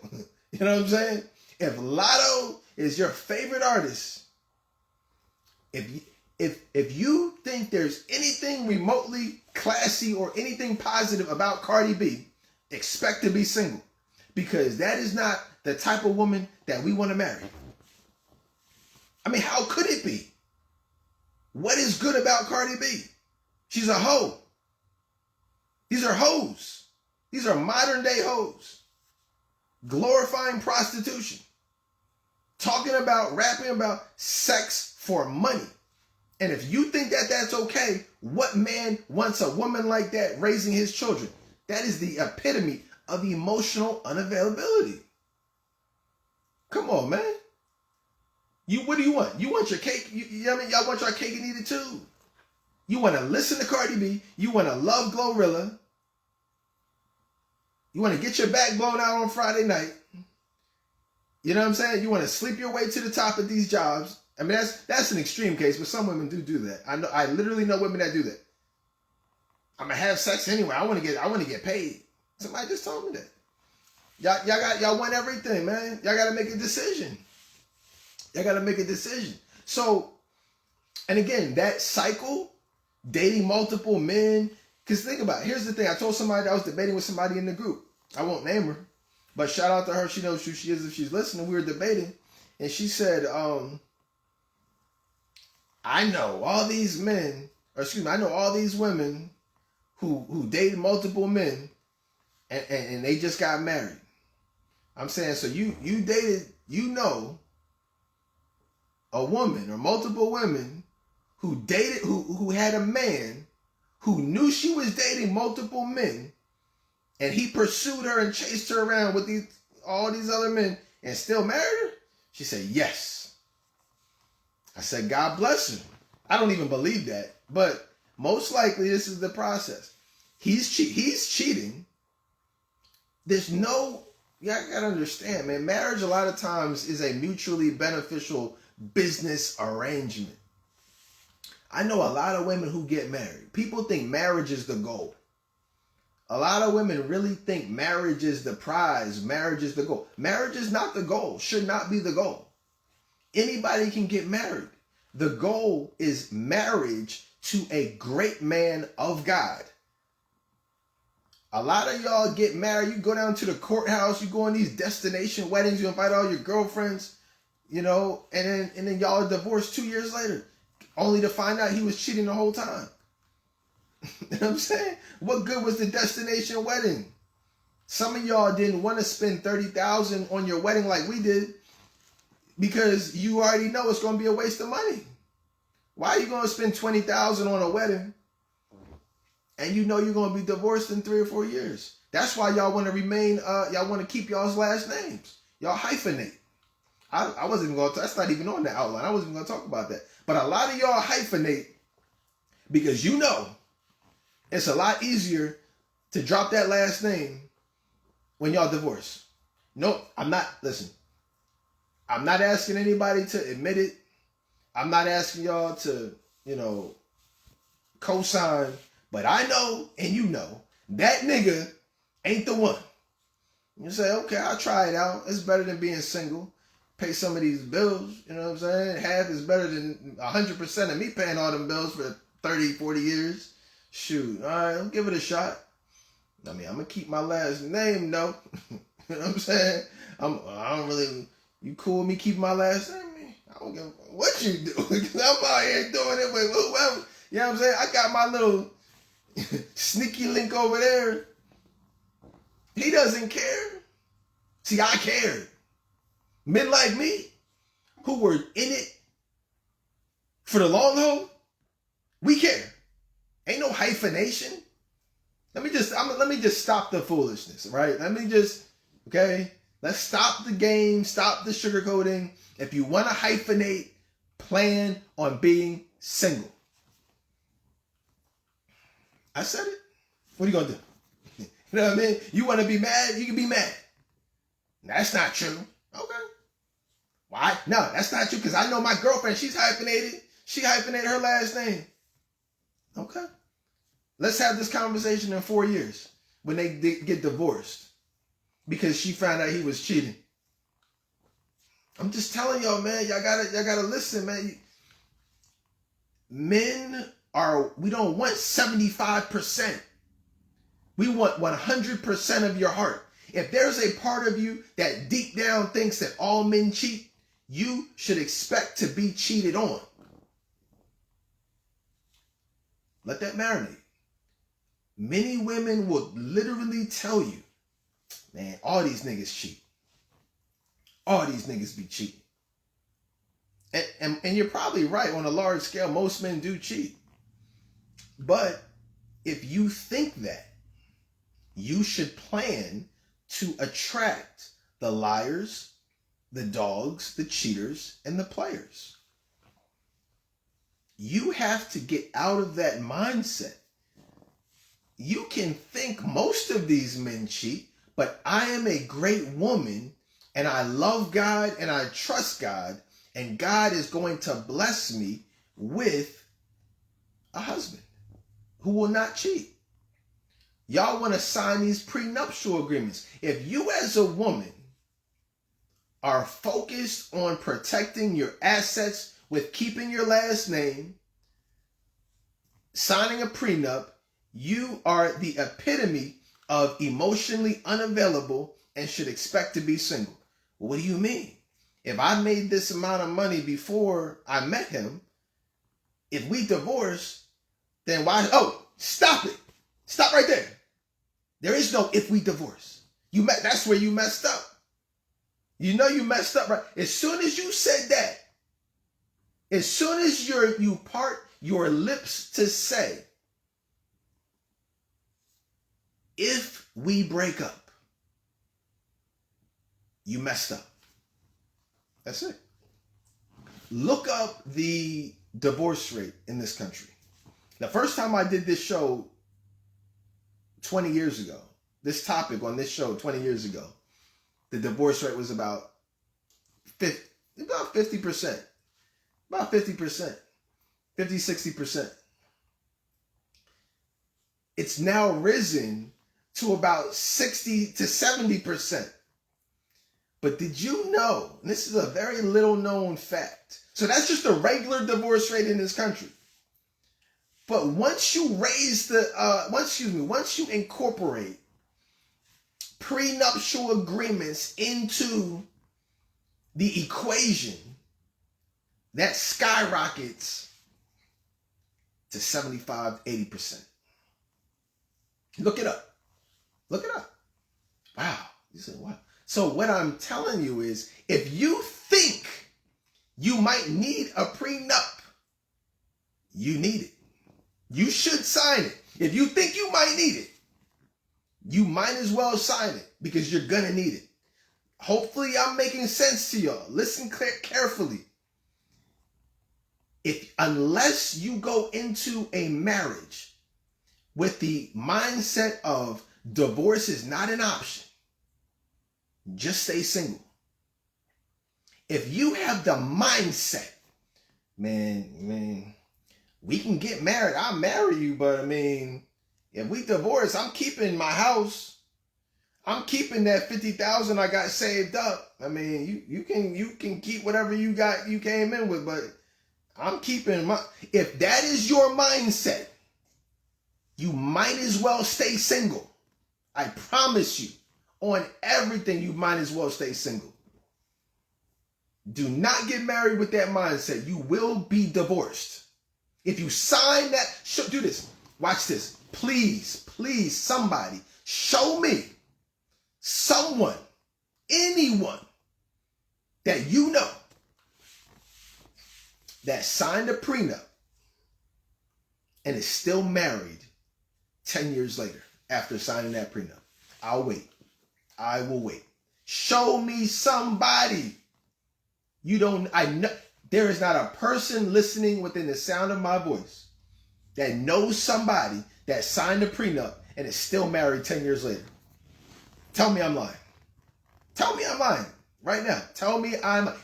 You know what I'm saying? If Lotto is your favorite artist, if you think there's anything remotely classy or anything positive about Cardi B, expect to be single. Because that is not the type of woman that we want to marry. I mean, how could it be? What is good about Cardi B? She's a hoe. These are hoes. These are modern day hoes. Glorifying prostitution. Rapping about sex for money. And if you think that that's okay, what man wants a woman like that raising his children? That is the epitome of emotional unavailability. Come on, man. What do you want? You want your cake? You know what I mean? Y'all want your cake and eat it too. You want to listen to Cardi B. You want to love Glorilla. You want to get your back blown out on Friday night. You know what I'm saying? You want to sleep your way to the top of these jobs. I mean, that's an extreme case, but some women do that. I literally know women that do that. I'm gonna have sex anyway. I want to get paid. Somebody just told me that. Y'all want everything, man. Y'all got to make a decision. So, and again, that cycle, dating multiple men. Because think about it. Here's the thing. I told somebody that I was debating with somebody in the group. I won't name her, but shout out to her. She knows who she is if she's listening. We were debating, and she said, I know all these women who dated multiple men and they just got married. I'm saying, so you dated, a woman or multiple women who had a man who knew she was dating multiple men, and he pursued her and chased her around with all these other men and still married her? She said, yes. I said, God bless him. I don't even believe that, but most likely this is the process. He's cheating. There's no, you gotta understand, man, marriage a lot of times is a mutually beneficial business arrangement. I know a lot of women who get married. People think marriage is the goal. A lot of women really think marriage is the prize. Marriage is the goal. Marriage is not the goal. Should not be the goal. Anybody can get married. The goal is marriage to a great man of God. A lot of y'all get married. You go down to the courthouse. You go on these destination weddings. You invite all your girlfriends, and then y'all are divorced 2 years later, only to find out he was cheating the whole time. You know what I'm saying? What good was the destination wedding? Some of y'all didn't want to spend $30,000 on your wedding like we did because you already know it's going to be a waste of money. Why are you going to spend $20,000 on a wedding and you know you're going to be divorced in 3 or 4 years? That's why y'all want to remain, y'all want to keep y'all's last names. Y'all hyphenate. I wasn't even going to, that's not even on the outline. I wasn't even going to talk about that. But a lot of y'all hyphenate because you know it's a lot easier to drop that last name when y'all divorce. No, I'm not asking anybody to admit it. I'm not asking y'all to, co-sign. But I know, and you know, that nigga ain't the one. You say, okay, I'll try it out. It's better than being single. Pay some of these bills, you know what I'm saying? Half is better than 100% of me paying all them bills for 30, 40 years. Shoot, all right, I'll give it a shot. I mean, I'm going to keep my last name, though. You know what I'm saying? I don't really, you cool with me keeping my last name? I don't give a what you do. Because I'm out here doing it with whoever. You know what I'm saying? I got my little sneaky link over there. He doesn't care. See, I cared. Men like me, who were in it for the long haul, we care. Ain't no hyphenation. Let me just stop the foolishness, right? Let's stop the game, stop the sugarcoating. If you want to hyphenate, plan on being single. I said it. What are you going to do? You know what I mean? You want to be mad? You can be mad. That's not true. Okay. Why? No, that's not true because I know my girlfriend, she's hyphenated. She hyphenated her last name. Okay. Let's have this conversation in 4 years when they get divorced because she found out he was cheating. I'm just telling y'all, man, y'all gotta listen, man. We don't want 75%. We want 100% of your heart. If there's a part of you that deep down thinks that all men cheat, you should expect to be cheated on. Let that marinate. Many women will literally tell you, man, all these niggas cheat. All these niggas be cheating. And you're probably right. On a large scale, most men do cheat. But if you think that, you should plan to attract the liars, the dogs, the cheaters, and the players. You have to get out of that mindset. You can think most of these men cheat, but I am a great woman and I love God and I trust God, and God is going to bless me with a husband who will not cheat. Y'all want to sign these prenuptial agreements. If you as a woman are focused on protecting your assets with keeping your last name, signing a prenup, you are the epitome of emotionally unavailable and should expect to be single. What do you mean? If I made this amount of money before I met him, if we divorce, then why? Oh, stop it. Stop right there. There is no if we divorce. That's where you messed up. You know you messed up, right? As soon as you said that, as soon as you part your lips to say, if we break up, you messed up. That's it. Look up the divorce rate in this country. The first time I did this show 20 years ago, this topic on this show 20 years ago, the divorce rate was about 50%. About 50%. 50, 60%. It's now risen to about 60 to 70%. But did you know, and this is a very little known fact, so that's just the regular divorce rate in this country. But once you raise once you incorporate prenuptial agreements into the equation, that skyrockets to 75, 80%. Look it up. Look it up. Wow. You said, wow. So what I'm telling you is, if you think you might need a prenup, you need it. You should sign it. If you think you might need it, you might as well sign it, because you're going to need it. Hopefully I'm making sense to y'all. Listen carefully. Unless you go into a marriage with the mindset of divorce is not an option, just stay single. If you have the mindset, man, we can get married. I'll marry you, but if we divorce, I'm keeping my house. I'm keeping that $50,000 I got saved up. You can keep whatever you came in with, but I'm keeping my. If that is your mindset, you might as well stay single. I promise you, on everything, you might as well stay single. Do not get married with that mindset. You will be divorced. If you sign that, do this. Watch this. Please, somebody, show me someone, anyone that you know that signed a prenup and is still married 10 years later after signing that prenup. I'll wait. I will wait. Show me somebody. I know there is not a person listening within the sound of my voice that knows somebody that signed a prenup and is still married 10 years later. Tell me I'm lying. Tell me I'm lying right now. Tell me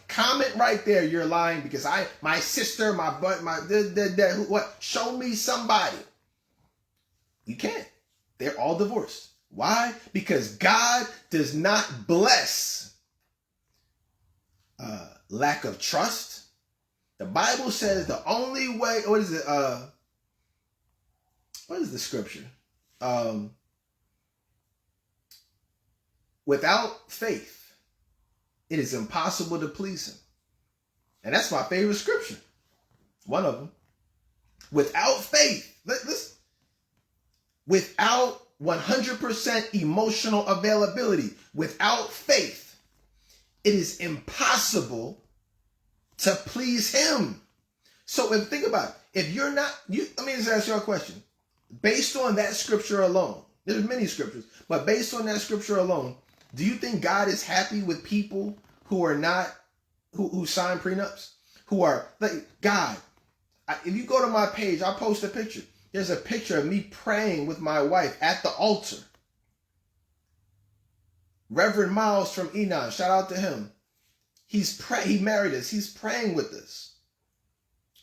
comment right there you're lying, because my sister, what? Show me somebody. You can't. They're all divorced. Why? Because God does not bless lack of trust. The Bible says the only way, what is it? What is the scripture? Without faith, it is impossible to please him. And that's my favorite scripture. One of them. Without faith, listen, without 100% emotional availability, without faith, it is impossible to please him. So think about it. If you're not, let me just ask you a question. Based on that scripture alone, there's many scriptures, but based on that scripture alone, do you think God is happy with people who are not, who sign prenups? Who are, like, God, if you go to my page, I'll post a picture. There's a picture of me praying with my wife at the altar. Reverend Miles from Enon, shout out to him. He married us. He's praying with us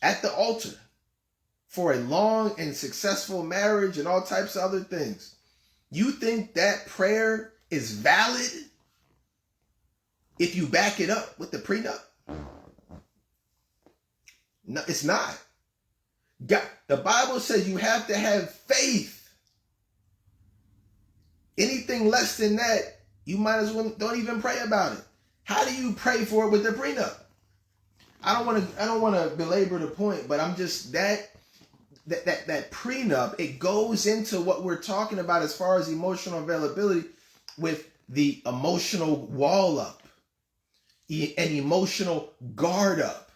at the altar for a long and successful marriage and all types of other things. You think that prayer is valid if you back it up with the prenup? No, it's not. God, the Bible says you have to have faith. Anything less than that, you might as well don't even pray about it. How do you pray for it with the prenup? I don't want to belabor the point, but I'm just that prenup, it goes into what we're talking about as far as emotional availability, with the emotional wall up, an emotional guard up,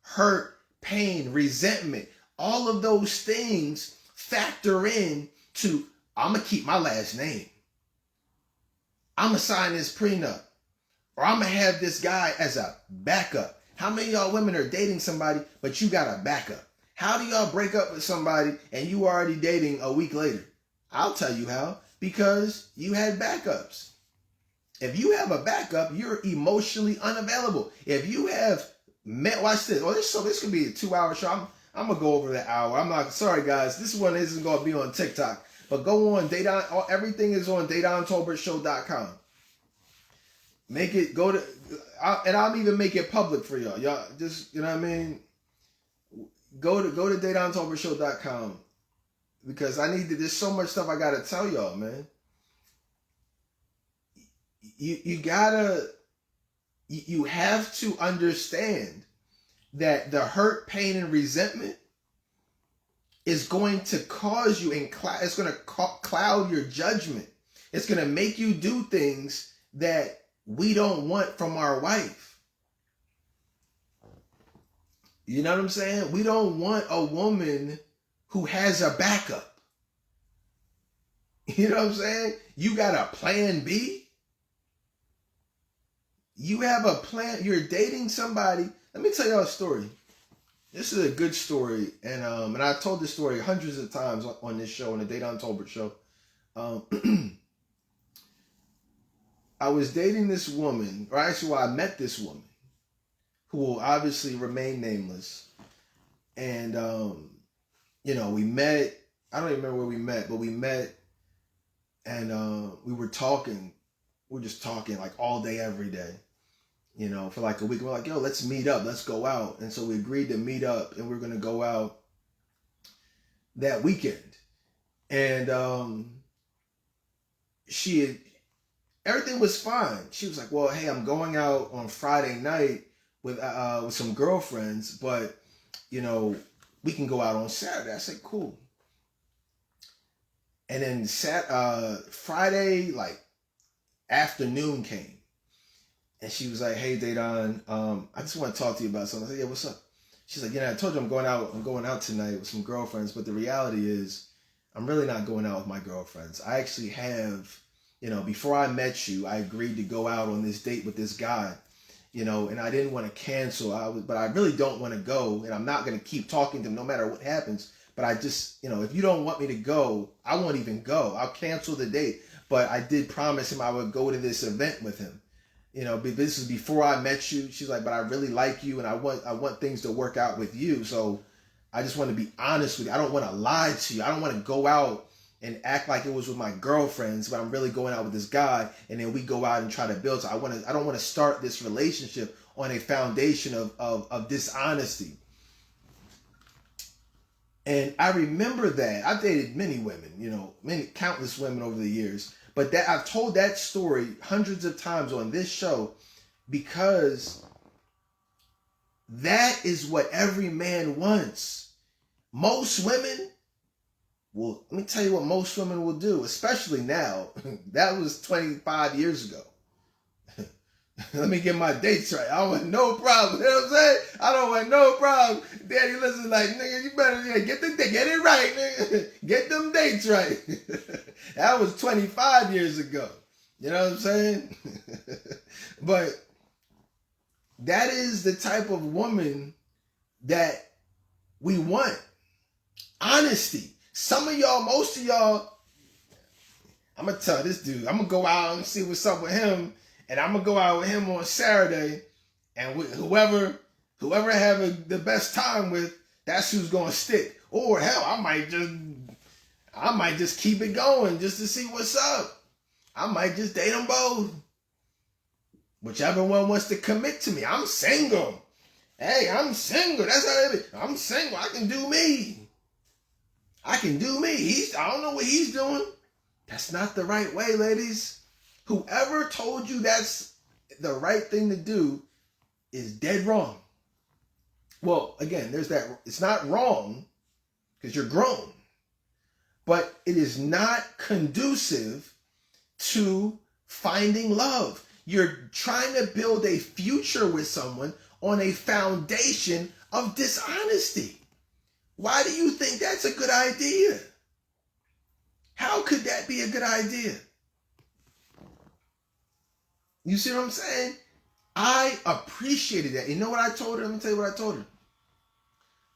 hurt, pain, resentment, All of those things factor in to, I'm going to keep my last name. I'm going to sign this prenup. Or I'm going to have this guy as a backup. How many of y'all women are dating somebody, but you got a backup? How do y'all break up with somebody and you already dating a week later? I'll tell you how. Because you had backups. If you have a backup, you're emotionally unavailable. If you have met, watch this. Oh, this could be a 2-hour show. I'm gonna go over the hour. I'm not sorry, guys. This one isn't gonna be on TikTok, but go on Daydon. Everything is on DaydonTolbertShow.com. Make it go to, and I'll even make it public for y'all. Y'all just, you know what I mean. Go to DaydonTolbertShow.com because I need to. There's so much stuff I gotta tell y'all, man. You have to understand that the hurt, pain, and resentment is going to cause you, and it's going to cloud your judgment. It's going to make you do things that we don't want from our wife. You know what I'm saying? We don't want a woman who has a backup. You know what I'm saying? You got a plan B? You have a plan. You're dating somebody. Let me tell y'all a story. This is a good story, and I've told this story hundreds of times on this show, on the Daydon Tolbert Show. I was dating this woman, or actually, I met this woman, who will obviously remain nameless, and we met. I don't even remember where we met, but we met, and we were talking. We were just talking like all day, every day. For like a week. We're like, yo, let's meet up. Let's go out. And so we agreed to meet up, and we're going to go out that weekend. And everything was fine. She was like, well, hey, I'm going out on Friday night with some girlfriends, but, we can go out on Saturday. I said, cool. And then Friday, like, afternoon came. And she was like, hey, Daydon, I just want to talk to you about something. I said, yeah, what's up? She's like, I told you I'm going out tonight with some girlfriends, but the reality is I'm really not going out with my girlfriends. I actually have, before I met you, I agreed to go out on this date with this guy, and I didn't want to cancel. But I really don't want to go, and I'm not going to keep talking to him no matter what happens. But I just, if you don't want me to go, I won't even go. I'll cancel the date. But I did promise him I would go to this event with him. This is before I met you. She's like, but I really like you, and I want things to work out with you. So I just want to be honest with you. I don't want to lie to you. I don't want to go out and act like it was with my girlfriends, but I'm really going out with this guy, and then we go out and try to build. So I don't want to start this relationship on a foundation of dishonesty. And I remember that. I've dated many women, countless women over the years. But that I've told that story hundreds of times on this show because that is what every man wants. Most women let me tell you what most women will do, especially now. That was 25 years ago. Let me get my dates right. I don't want no problem. You know what I'm saying? I don't want no problem. Daddy listen like, nigga, you better get it right, nigga. Get them dates right. That was 25 years ago. You know what I'm saying? But that is the type of woman that we want. Honesty. Some of y'all, most of y'all, I'm going to tell this dude, I'm going to go out and see what's up with him. And I'm going to go out with him on Saturday. And whoever having the best time with, that's who's going to stick. Or hell, I might just keep it going just to see what's up. I might just date them both. Whichever one wants to commit to me. I'm single. Hey, I'm single. That's how it is. I'm single. I can do me. I don't know what he's doing. That's not the right way, ladies. Whoever told you that's the right thing to do is dead wrong. Well, again, there's that. It's not wrong because you're grown. But it is not conducive to finding love. You're trying to build a future with someone on a foundation of dishonesty. Why do you think that's a good idea? How could that be a good idea? You see what I'm saying? I appreciated that. You know what I told her? Let me tell you what I told her.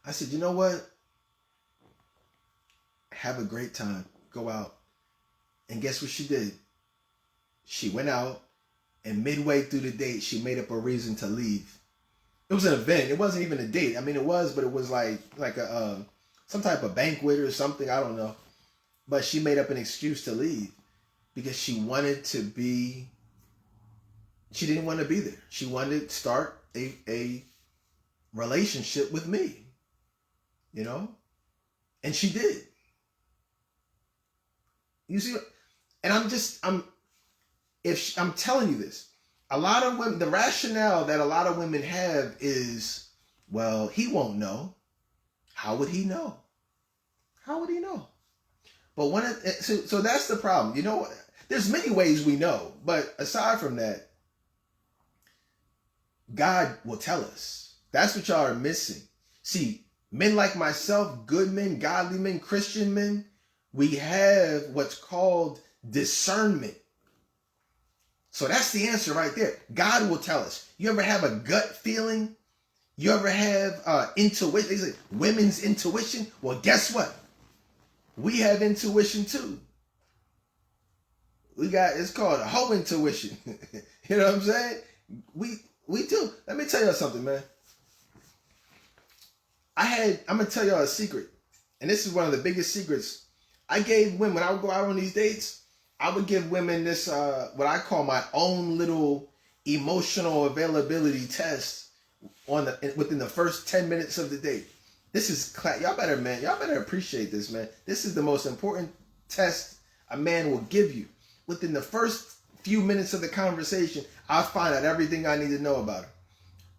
I said, you know what? Have a great time. Go out. And guess what she did? She went out, and midway through the date, she made up a reason to leave. It was an event. It wasn't even a date. I mean, it was, but it was like a some type of banquet or something. I don't know. But she made up an excuse to leave because she wanted to be. She didn't want to be there. She wanted to start a relationship with me, you know, and she did. You see, and I'm telling you this. A lot of women, the rationale that a lot of women have is, well, he won't know. How would he know? How would he know? But so that's the problem. You know, there's many ways we know, but aside from that, God will tell us. That's what y'all are missing. See, men like myself, good men, godly men, Christian men, we have what's called discernment. So that's the answer right there. God will tell us. You ever have a gut feeling? You ever have intuition? They say women's intuition? Well, guess what? We have intuition too. It's called a hoe intuition. You know what I'm saying? We do. Let me tell y'all something, man. I'm going to tell y'all a secret. And this is one of the biggest secrets. I gave women, when I would go out on these dates, I would give women this, what I call my own little emotional availability test within the first 10 minutes of the date. This is y'all better appreciate this, man. This is the most important test a man will give you. Within the first few minutes of the conversation, I'll find out everything I need to know about her.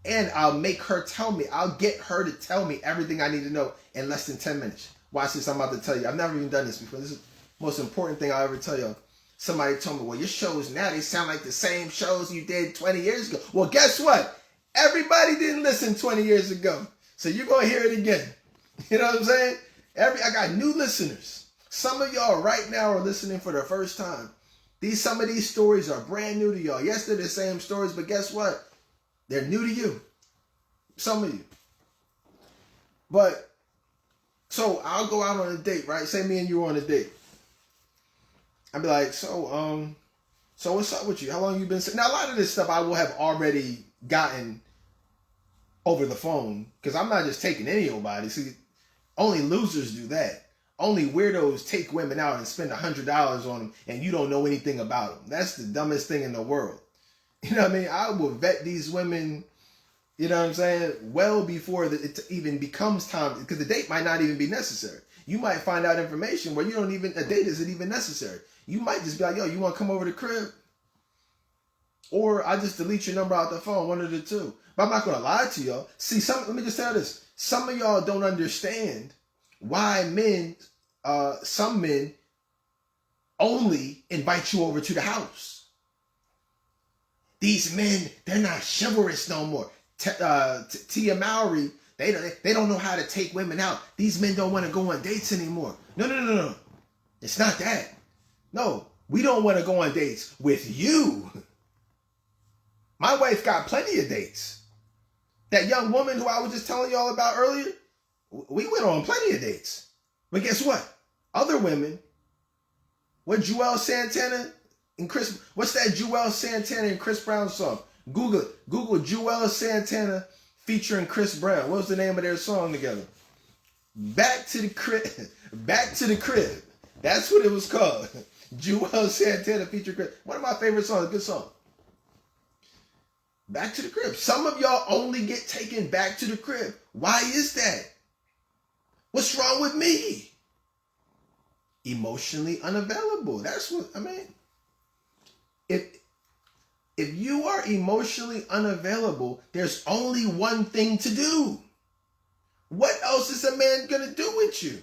And I'll make her tell me. I'll get her to tell me everything I need to know in less than 10 minutes. Watch this, I'm about to tell you. I've never even done this before. This is the most important thing I'll ever tell you. Somebody told me, well, your shows now, they sound like the same shows you did 20 years ago. Well, guess what? Everybody didn't listen 20 years ago. So you're going to hear it again. You know what I'm saying? I got new listeners. Some of y'all right now are listening for the first time. Some of these stories are brand new to y'all. Yes, they're the same stories, but guess what? They're new to you. Some of you. But, so I'll go out on a date, right? Say me and you are on a date. I'd be like, so what's up with you? How long you been? Now, a lot of this stuff I will have already gotten over the phone because I'm not just taking any old body. See, only losers do that. Only weirdos take women out and spend $100 on them and you don't know anything about them. That's the dumbest thing in the world. You know what I mean? I will vet these women, you know what I'm saying, well before it even becomes time, because the date might not even be necessary. You might find out information where a date isn't even necessary. You might just be like, yo, you want to come over to the crib? Or I just delete your number out the phone, one of the two. But I'm not going to lie to y'all. See, let me just tell you this. Some of y'all don't understand why some men only invite you over to the house. These men, they're not chivalrous no more. Tia Mowry, they don't know how to take women out. These men don't want to go on dates anymore. No. It's not that. No, we don't want to go on dates with you. My wife got plenty of dates. That young woman who I was just telling y'all about earlier, we went on plenty of dates. But guess what? Other women, what Juelz Santana and Chris, what's that Juelz Santana and Chris Brown song? Google it. Google Juelz Santana featuring Chris Brown. What was the name of their song together? Back to the Crib. Back to the Crib. That's what it was called. Juelz Santana featuring Chris. One of my favorite songs. A good song. Back to the Crib. Some of y'all only get taken back to the crib. Why is that? What's wrong with me? Emotionally unavailable. That's what I mean. If you are emotionally unavailable, there's only one thing to do. What else is a man gonna do with you?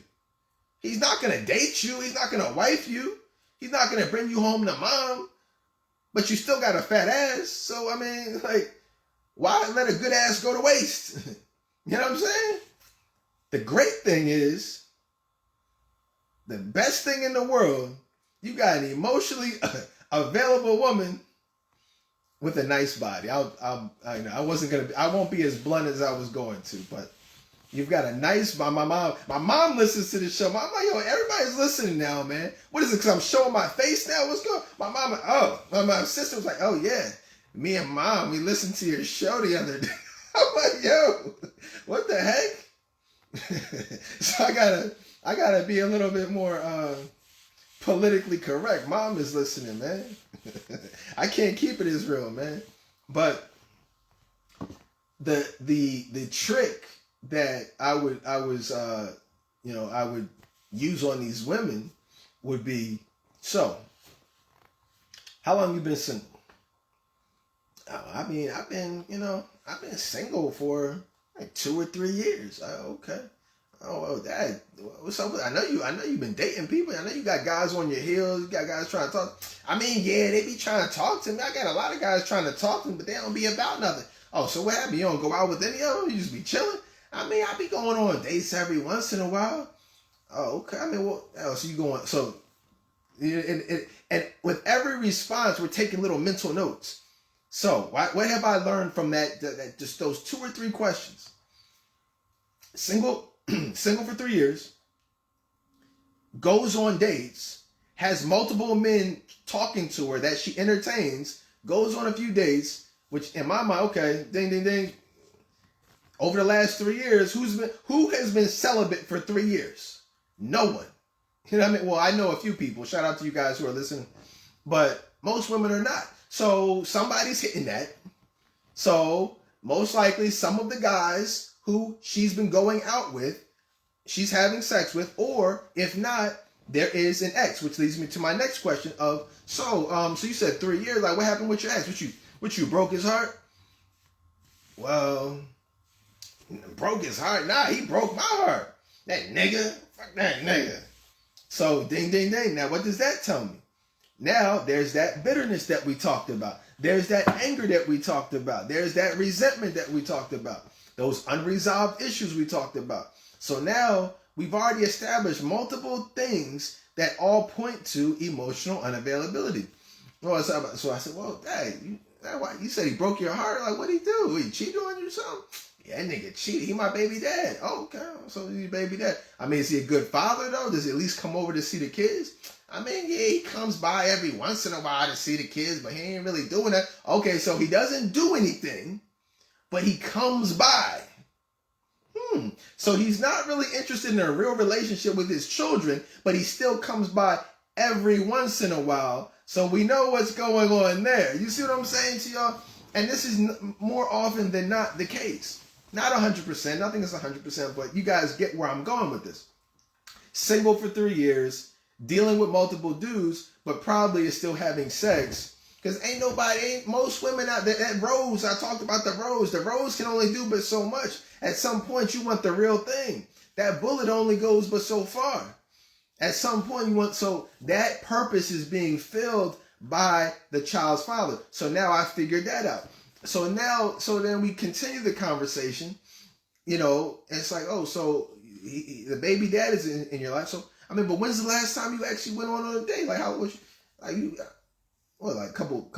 He's not gonna date you. He's not gonna wife you. He's not gonna bring you home to mom. But you still got a fat ass. So, I mean, like, why let a good ass go to waste? You know what I'm saying? The great thing is, the best thing in the world, you got an emotionally available woman with a nice body. I won't be as blunt as I was going to, but you've got a nice. My mom listens to the show. Yo, everybody's listening now, man. What is it? Because I'm showing my face now. What's going? My sister was like, oh yeah, me and mom, we listened to your show the other day. I'm like, yo, what the heck? So I gotta be a little bit more politically correct. Mom is listening, man. I can't keep it as real, man. But the trick that I would use on these women would be, so how long you been single? I've been single for like 2 or 3 years. Okay. Oh, Dad, what's up? I know you've been dating people. I know you got guys on your heels. You got guys trying to talk. I mean, yeah, they be trying to talk to me. I got a lot of guys trying to talk to me, but they don't be about nothing. Oh, so what happened? You don't go out with any of them? You just be chilling? I mean, I be going on dates every once in a while. Oh, okay. I mean, so you going? So, and with every response, we're taking little mental notes. So, what have I learned from that just those 2 or 3 questions? Single for 3 years, goes on dates, has multiple men talking to her that she entertains, goes on a few dates, which in my mind, okay, ding, ding, ding. Over the last 3 years, who has been celibate for 3 years? No one. You know what I mean? Well, I know a few people. Shout out to you guys who are listening. But most women are not. So somebody's hitting that. So most likely some of the guys who she's been going out with, she's having sex with, or if not, there is an ex, which leads me to my next question of, so you said 3 years, like what happened with your ex? What you broke his heart? Well, broke his heart? Nah, he broke my heart. That nigga, fuck that nigga. So ding, ding, ding. Now what does that tell me? Now there's that bitterness that we talked about. There's that anger that we talked about. There's that resentment that we talked about. Those unresolved issues we talked about. So now we've already established multiple things that all point to emotional unavailability. So I said, well, Dad, you said he broke your heart. Like, what'd he do? He cheated on you or something? Yeah, that nigga cheated. He my baby dad. Oh, okay. So he's your baby dad. I mean, is he a good father, though? Does he at least come over to see the kids? I mean, yeah, he comes by every once in a while to see the kids, but he ain't really doing that. Okay, so he doesn't do anything, but he comes by. So he's not really interested in a real relationship with his children, but he still comes by every once in a while. So we know what's going on there. You see what I'm saying to y'all? And this is more often than not the case. Not 100%. Nothing is 100%, but you guys get where I'm going with this. Single for 3 years, dealing with multiple dudes, but probably is still having sex. Because most women out there, that rose, I talked about the rose can only do but so much. At some point, you want the real thing. That bullet only goes but so far. At some point, so that purpose is being filled by the child's father. So now I figured that out. So then we continue the conversation, it's like, oh, so the baby dad is in your life. So, I mean, but when's the last time you actually went on a date? Like, how was you, like couple,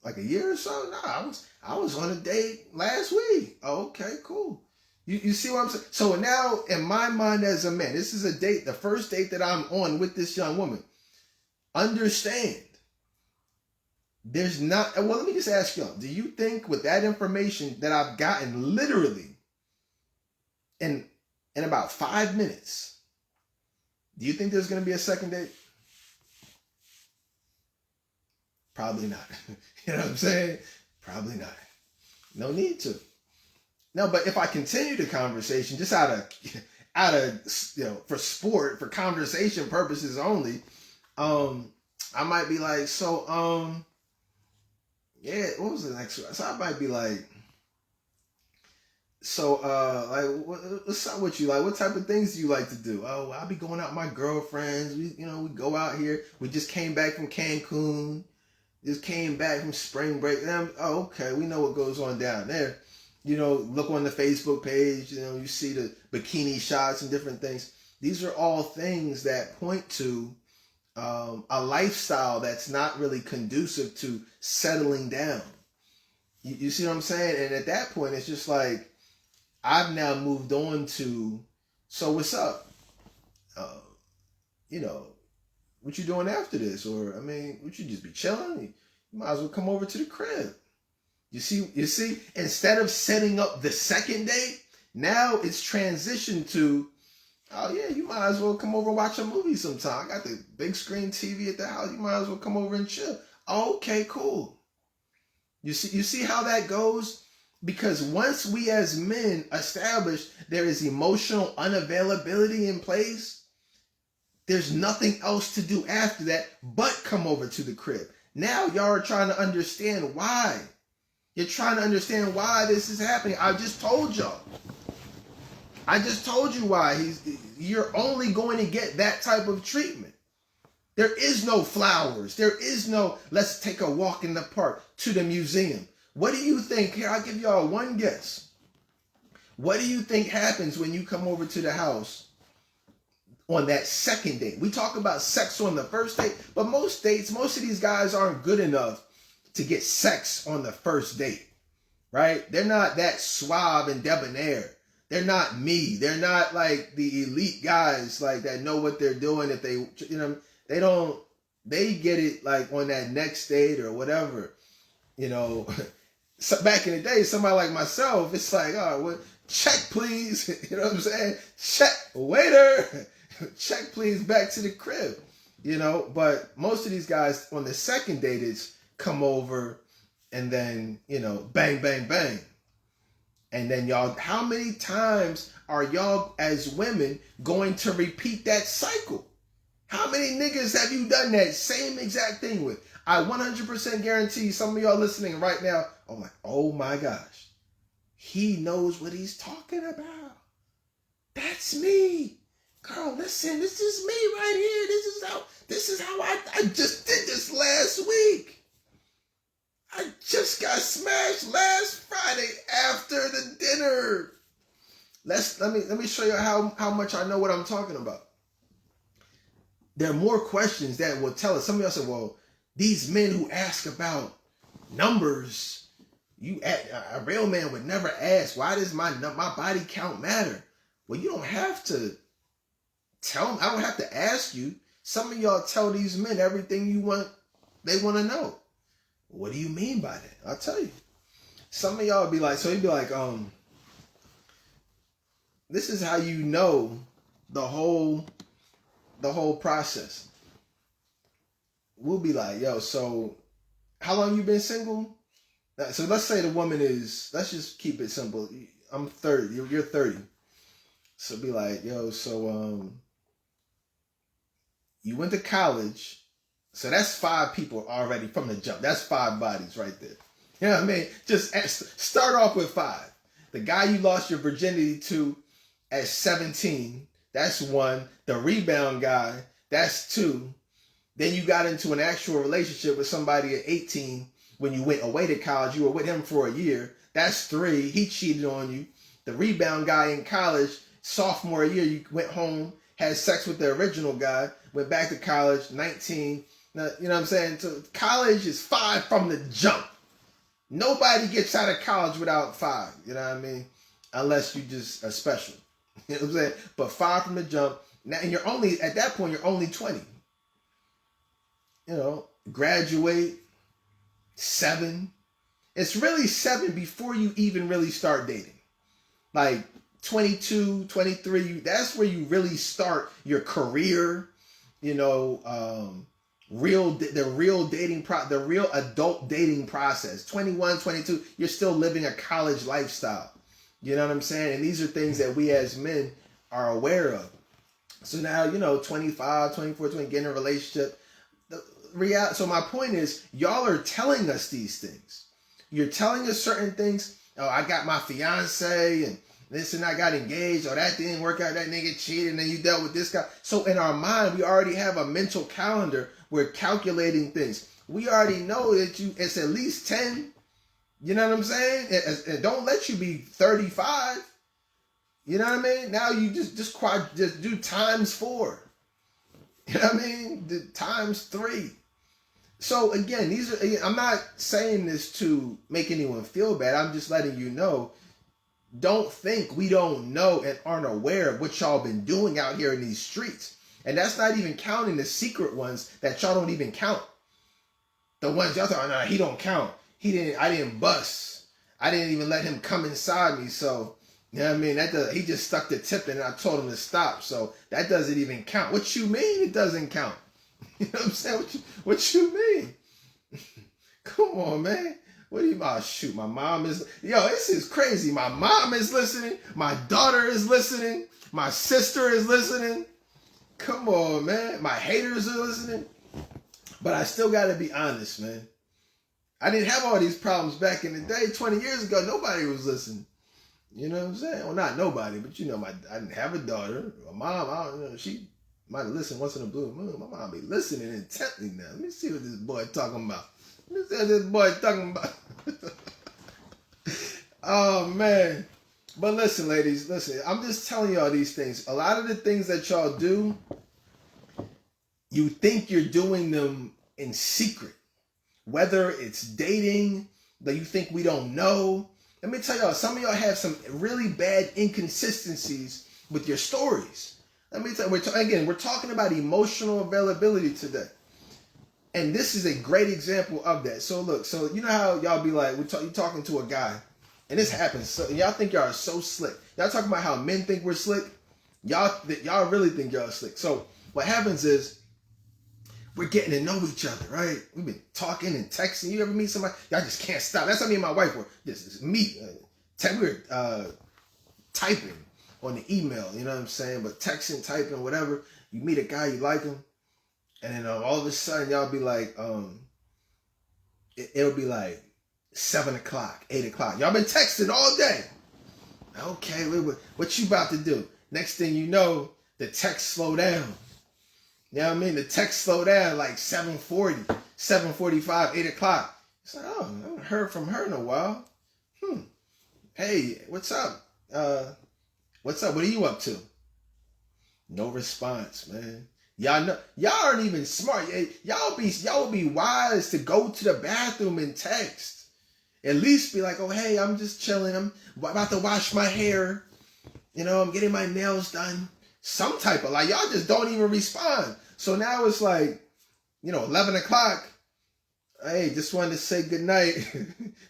like a year or so? No, I was on a date last week. Oh, okay, cool. You see what I'm saying? So now, in my mind as a man, this is a date, the first date that I'm on with this young woman. Understand, there's not, well, let me just ask y'all, do you think with that information that I've gotten literally in about 5 minutes, do you think there's going to be a second date? Probably not. You know what I'm saying? Probably not. No need to. No, but if I continue the conversation just out of for sport, for conversation purposes only, I might be like, yeah, what was the next one? So I might be like, what's up with you? Like, what type of things do you like to do? Oh, I'll be going out with my girlfriends. We go out here. We just came back from Cancun. Just came back from spring break. Oh, okay. We know what goes on down there. look on the Facebook page, you see the bikini shots and different things. These are all things that point to a lifestyle that's not really conducive to settling down. You see what I'm saying? And at that point, it's just like, I've now moved on to, so what's up? What you doing after this? Or, would you just be chilling? You might as well come over to the crib. You see, instead of setting up the second date, now it's transitioned to, oh yeah, you might as well come over and watch a movie sometime. I got the big screen TV at the house. You might as well come over and chill. Okay, cool. You see how that goes? Because once we as men establish there is emotional unavailability in place, there's nothing else to do after that but come over to the crib. Now y'all are trying to understand why. You're trying to understand why this is happening. I just told y'all. I just told you why. You're only going to get that type of treatment. There is no flowers. There is no, let's take a walk in the park, to the museum. What do you think? Here, I'll give y'all one guess. What do you think happens when you come over to the house on that second date? We talk about sex on the first date, but most dates, most of these guys aren't good enough to get sex on the first date, right? They're not that suave and debonair. They're not me. They're not like the elite guys like that know what they're doing. If they, they get it like on that next date or whatever, So back in the day, somebody like myself, it's like, oh, well, check please. You know what I'm saying? Check, waiter. Check please, back to the crib. But most of these guys on the second date is come over and then, bang, bang, bang. And then y'all, how many times are y'all as women going to repeat that cycle? How many niggas have you done that same exact thing with? I 100% guarantee some of y'all listening right now are like, oh my gosh, he knows what he's talking about. That's me. Girl, listen, this is me right here. This is how I just did this last week. I just got smashed last Friday after the dinner. Let me show you how much I know what I'm talking about. There are more questions that will tell us. Some of y'all say, well, these men who ask about numbers, a real man would never ask, why does my body count matter? Well, you don't have to tell them. I don't have to ask you. Some of y'all tell these men everything they want to know. What do you mean by that? I'll tell you. Some of y'all be like, so he'd be like, this is how you know the whole process. We'll be like, yo, so how long you been single? So let's say the woman is, let's just keep it simple. I'm 30, you're 30. So be like, yo, so you went to college. So that's 5 people already from the jump. That's 5 bodies right there. You know what I mean? Just start off with 5. The guy you lost your virginity to at 17, that's 1. The rebound guy, that's 2. Then you got into an actual relationship with somebody at 18 when you went away to college. You were with him for a year. That's 3. He cheated on you. The rebound guy in college, sophomore year, you went home, had sex with the original guy, went back to college, 19. Now, you know what I'm saying? So college is 5 from the jump. Nobody gets out of college without 5. You know what I mean? Unless you just are special. You know what I'm saying? But 5 from the jump. Now, and you're only, at that point, you're only 20. Graduate, 7. It's really 7 before you even really start dating. Like 22, 23, that's where you really start your career, the real adult dating process. 21, 22, you're still living a college lifestyle. You know what I'm saying? And these are things that we as men are aware of. So now, 25, 24, 20, get in a relationship. So my point is, y'all are telling us these things. You're telling us certain things. Oh, I got my fiance and this and I got engaged. Oh, that didn't work out. That nigga cheated and then you dealt with this guy. So in our mind, we already have a mental calendar. We're calculating things. We already know that it's at least 10 You know what I'm saying? And don't let you be 35. You know what I mean? Now you just do times 4. You know what I mean? Times 3. So again, I'm not saying this to make anyone feel bad. I'm just letting you know. Don't think we don't know and aren't aware of what y'all been doing out here in these streets. And that's not even counting the secret ones that y'all don't even count. The ones y'all thought, no, he don't count. I didn't bust. I didn't even let him come inside me. So, you know what I mean? He just stuck the tip in and I told him to stop. So that doesn't even count. What you mean it doesn't count? You know what I'm saying? What you mean? Come on, man. What do you mean? Oh, shoot, my mom is... Yo, this is crazy. My mom is listening. My daughter is listening. My sister is listening. Come on, man. My haters are listening. But I still got to be honest, man. I didn't have all these problems back in the day. 20 years ago, nobody was listening. You know what I'm saying? Well, not nobody, but you know, I didn't have a daughter. My mom, I don't know, she might have listened once in a blue moon. My mom be listening intently now. Let me see what this boy talking about. Let me see what this boy talking about. Oh, man. But listen, ladies, listen. I'm just telling y'all these things. A lot of the things that y'all do, you think you're doing them in secret. Whether it's dating that you think we don't know. Let me tell y'all, some of y'all have some really bad inconsistencies with your stories. Let me tell you, we're talking about emotional availability today. And this is a great example of that. So look, you know how y'all be like, you're talking to a guy, and this happens. So y'all think y'all are so slick. Y'all talking about how men think we're slick. Y'all really think y'all are slick. So what happens is, we're getting to know each other, right? We've been talking and texting. You ever meet somebody? Y'all just can't stop. That's how me and my wife were. This is me. We're typing on the email, you know what I'm saying? But texting, typing, whatever. You meet a guy, you like him. And then all of a sudden, y'all be like, it'll be like 7 o'clock, 8 o'clock. Y'all been texting all day. Okay, what you about to do? Next thing you know, the text slow down. You know what I mean? The text slowed down like 7:40, 7:45, 8 o'clock. It's like, oh, I haven't heard from her in a while. Hey, what's up? What's up? What are you up to? No response, man. Y'all aren't even smart. Y'all would be wise to go to the bathroom and text. At least be like, oh, hey, I'm just chilling. I'm about to wash my hair. You know, I'm getting my nails done. Some type of, like, y'all just don't even respond. So now it's like, 11 o'clock. Hey, just wanted to say good night.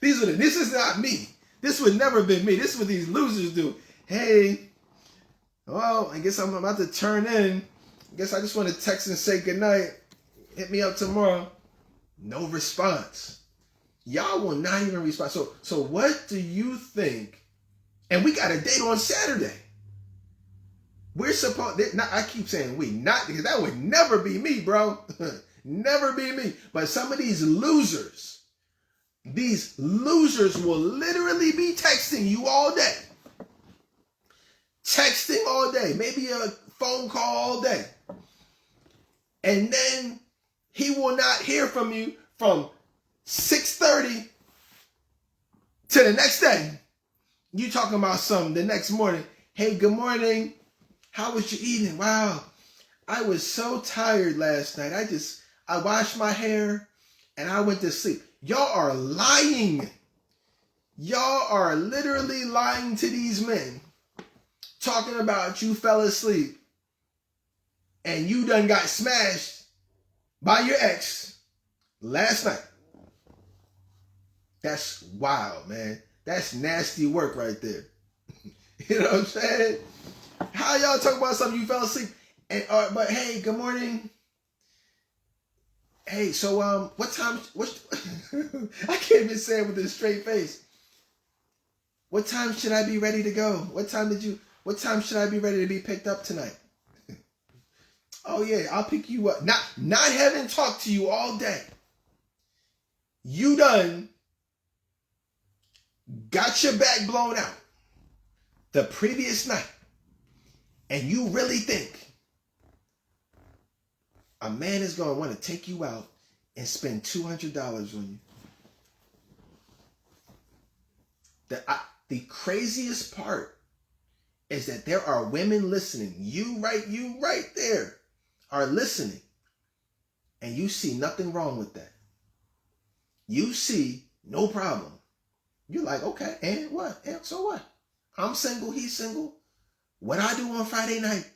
This is not me. This would never been me. This is what these losers do. Hey, well, I guess I'm about to turn in. I guess I just want to text and say good night. Hit me up tomorrow. No response. Y'all will not even respond. So what do you think? And we got a date on Saturday. We're supposed, I keep saying we, not because that would never be me, bro. Never be me. But some of these losers will literally be texting you all day. Texting all day. Maybe a phone call all day. And then he will not hear from you from 6:30 to the next day. You talking about something the next morning. Hey, good morning. How was your evening? Wow, I was so tired last night. I washed my hair and I went to sleep. Y'all are lying. Y'all are literally lying to these men. Talking about you fell asleep and you done got smashed by your ex last night. That's wild, man. That's nasty work right there. You know what I'm saying? How y'all talk about something you fell asleep? And but hey, good morning. Hey, so what time? I can't even say it with a straight face. What time should I be ready to go? What time should I be ready to be picked up tonight? Oh yeah, I'll pick you up. Not having talked to you all day. You done got your back blown out the previous night. And you really think a man is going to want to take you out and spend $200 on you? The craziest part is that there are women listening. You right there are listening. And you see nothing wrong with that. You see no problem. You're like, okay, and what? And so what? I'm single, he's single. What I do on Friday night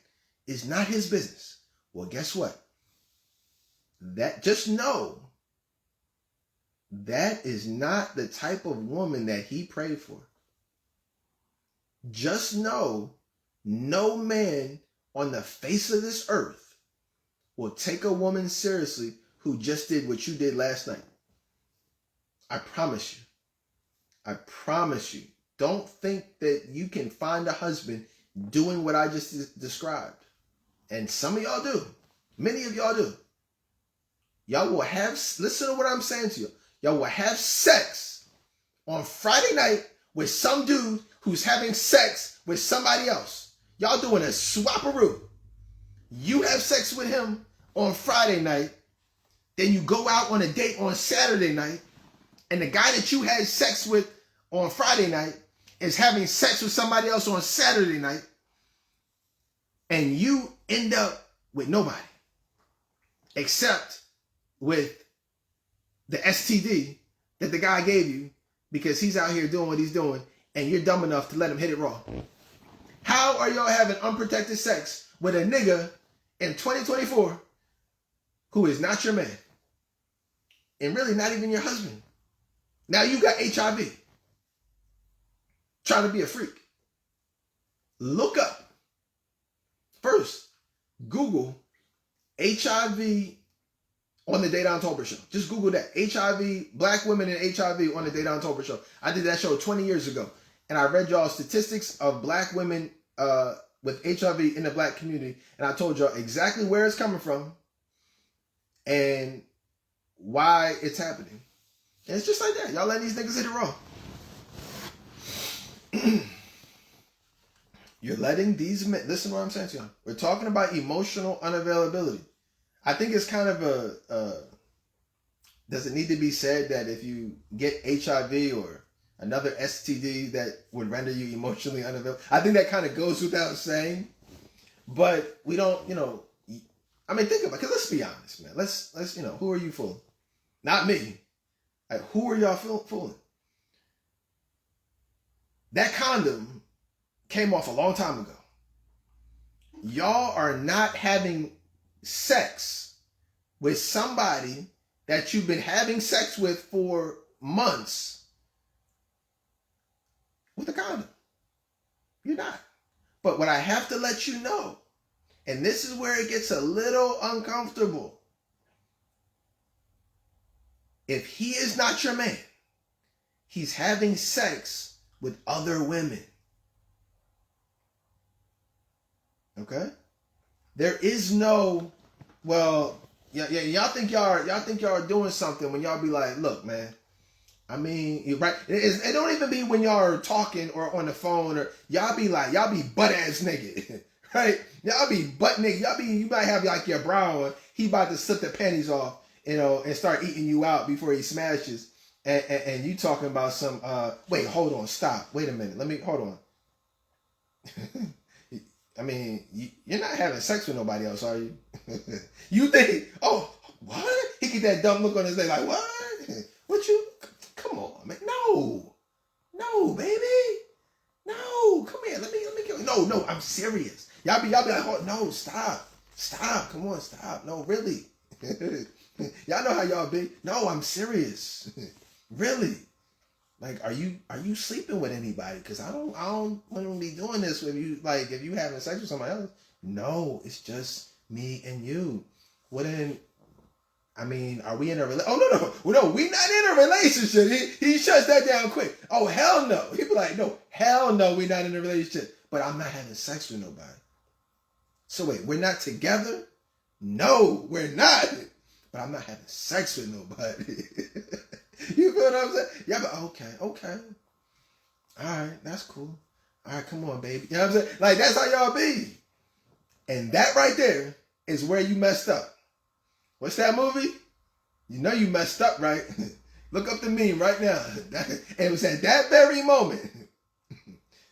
is not his business. Well, guess what? Just know that is not the type of woman that he prayed for. Just know no man on the face of this earth will take a woman seriously who just did what you did last night. I promise you. I promise you. Don't think that you can find a husband doing what I just described. And some of y'all do. Many of y'all do. Y'all will have, listen to what I'm saying to you. Y'all will have sex on Friday night with some dude who's having sex with somebody else. Y'all doing a swapperoo. You have sex with him on Friday night. Then you go out on a date on Saturday night. And the guy that you had sex with on Friday night is having sex with somebody else on Saturday night. And you end up with nobody. Except with the STD that the guy gave you because he's out here doing what he's doing and you're dumb enough to let him hit it raw. How are y'all having unprotected sex with a nigga in 2024 who is not your man? And really not even your husband. Now you got HIV. Trying to be a freak. Look up. First, Google HIV on the Dedan Tolbert Show. Just Google that. HIV, black women and HIV on the Dedan Tolbert Show. I did that show 20 years ago. And I read y'all statistics of black women with HIV in the black community. And I told y'all exactly where it's coming from and why it's happening. And it's just like that. Y'all letting these niggas hit it raw. You're letting these men, listen to what I'm saying to you. We're talking about emotional unavailability. I think it's kind of does it need to be said that if you get HIV or another STD that would render you emotionally unavailable? I think that kind of goes without saying, but we don't, I mean, think about it, because let's be honest, man. Let's, who are you fooling? Not me. Like, who are y'all fooling? That condom came off a long time ago. Y'all are not having sex with somebody that you've been having sex with for months with a condom. You're not. But what I have to let you know, and this is where it gets a little uncomfortable. If he is not your man, he's having sex with other women. Okay? There is no, well, y'all think y'all are doing something when y'all be like, look, man, I mean, you're right. It don't even be when y'all are talking or on the phone or y'all be butt ass naked, right? Y'all be butt naked. You might have like your bra on. He about to slip the panties off, and start eating you out before he smashes. And you talking about some, wait, hold on, stop. Wait a minute. Hold on. I mean, you're not having sex with nobody else, are you? You think, oh, what? He get that dumb look on his face like, what? What you, come on, man. No, baby. No, come here. Let me get, no, I'm serious. Y'all be like, oh, no, stop, come on, stop. No, really. Y'all know how y'all be. No, I'm serious. Really. Like, are you sleeping with anybody? Because I don't want to be doing this with you. Like, if you having sex with somebody else. No, it's just me and you. Well then, I mean, are we in a relationship? Oh, no, we not in a relationship. He shuts that down quick. Oh, hell no. He be like, no, hell no, we not in a relationship. But I'm not having sex with nobody. So wait, we're not together? No, we're not. But I'm not having sex with nobody. You feel what I'm saying? Yeah, but okay. All right, that's cool. All right, come on, baby. You know what I'm saying? Like, that's how y'all be. And that right there is where you messed up. What's that movie? You know you messed up, right? Look up the meme right now. It was at that very moment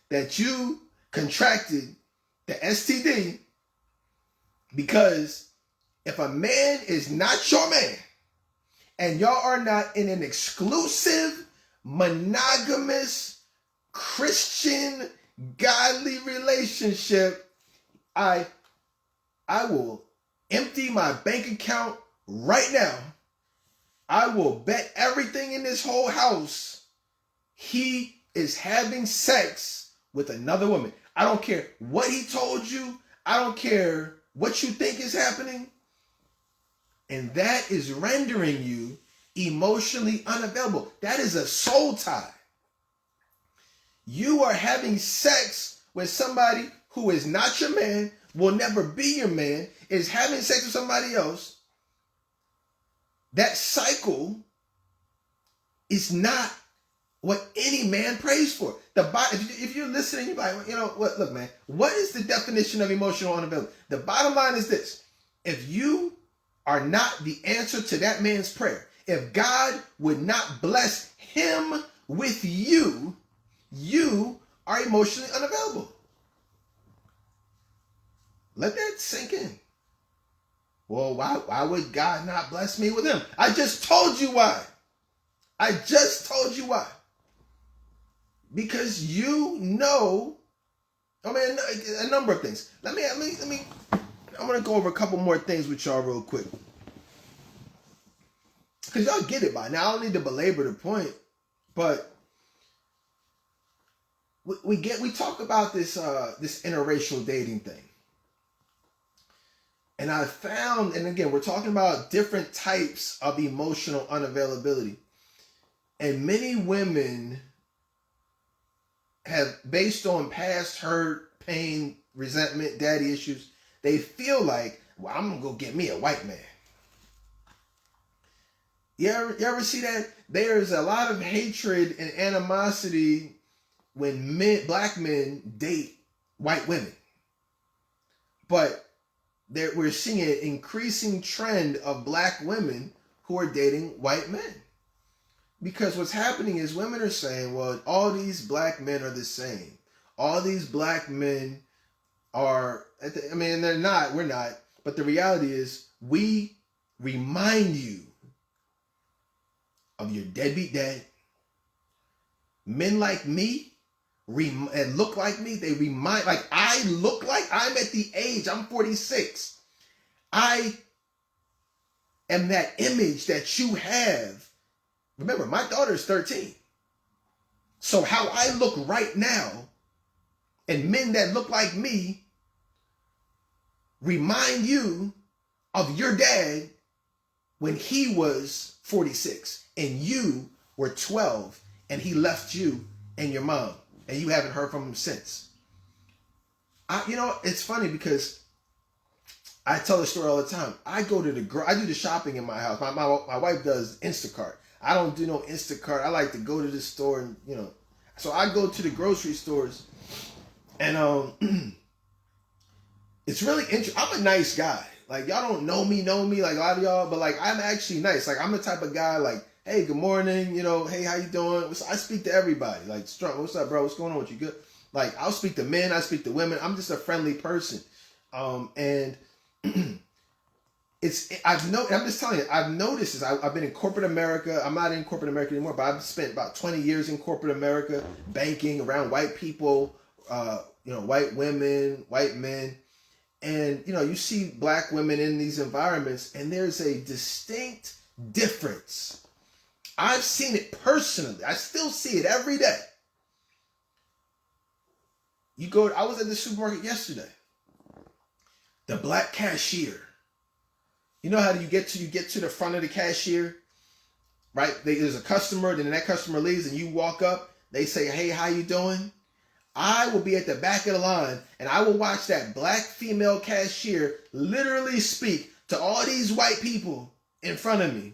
that you contracted the STD, because if a man is not your man and y'all are not in an exclusive, monogamous, Christian, godly relationship, I will empty my bank account right now. I will bet everything in this whole house he is having sex with another woman. I don't care what he told you. I don't care what you think is happening. And that is rendering you emotionally unavailable. That is a soul tie. You are having sex with somebody who is not your man, will never be your man, is having sex with somebody else. That cycle is not what any man prays for. If you're listening, you're like, you know what? Look, man, what is the definition of emotional unavailability? The bottom line is this: if you are not the answer to that man's prayer, if God would not bless him with you, you are emotionally unavailable. Let that sink in. Well, why would God not bless me with him? I just told you why. I just told you why. Because you know, I mean, a number of things. Let me. I'm gonna go over a couple more things with y'all real quick, because y'all get it by now. I don't need to belabor the point, but we talk about this interracial dating thing, and I found, and again, we're talking about different types of emotional unavailability, and many women have, based on past hurt, pain, resentment, daddy issues, they feel like, well, I'm gonna go get me a white man. You ever see that? There's a lot of hatred and animosity when black men date white women. But we're seeing an increasing trend of black women who are dating white men. Because what's happening is women are saying, well, all these black men are the same. All these black men are, I mean, they're not, we're not. But the reality is, we remind you of your deadbeat dad. Men like me, and look like me, they remind, like I look like, I'm at the age, I'm 46. I am that image that you have. Remember, my daughter is 13. So how I look right now, and men that look like me, remind you of your dad when he was 46 and you were 12 and he left you and your mom and you haven't heard from him since. It's funny because I tell the story all the time. I do the shopping in my house. My wife does Instacart. I don't do no Instacart. I like to go to the store and, so I go to the grocery stores and, it's really interesting. I'm a nice guy. Like, y'all don't know me like a lot of y'all, but like, I'm actually nice. Like, I'm the type of guy like, hey, good morning, hey, how you doing? I speak to everybody. Like, Strong, what's up, bro? What's going on with you? Good? Like, I'll speak to men, I speak to women. I'm just a friendly person. And I'm just telling you, I've noticed this. I've been in corporate America. I'm not in corporate America anymore, but I've spent about 20 years in corporate America, banking around white people, white women, white men. And, you see black women in these environments, and there's a distinct difference. I've seen it personally. I still see it every day. I was at the supermarket yesterday. The black cashier. You know how you get to the front of the cashier, right? There's a customer, then that customer leaves, and you walk up. They say, hey, how you doing? I will be at the back of the line, and I will watch that black female cashier literally speak to all these white people in front of me.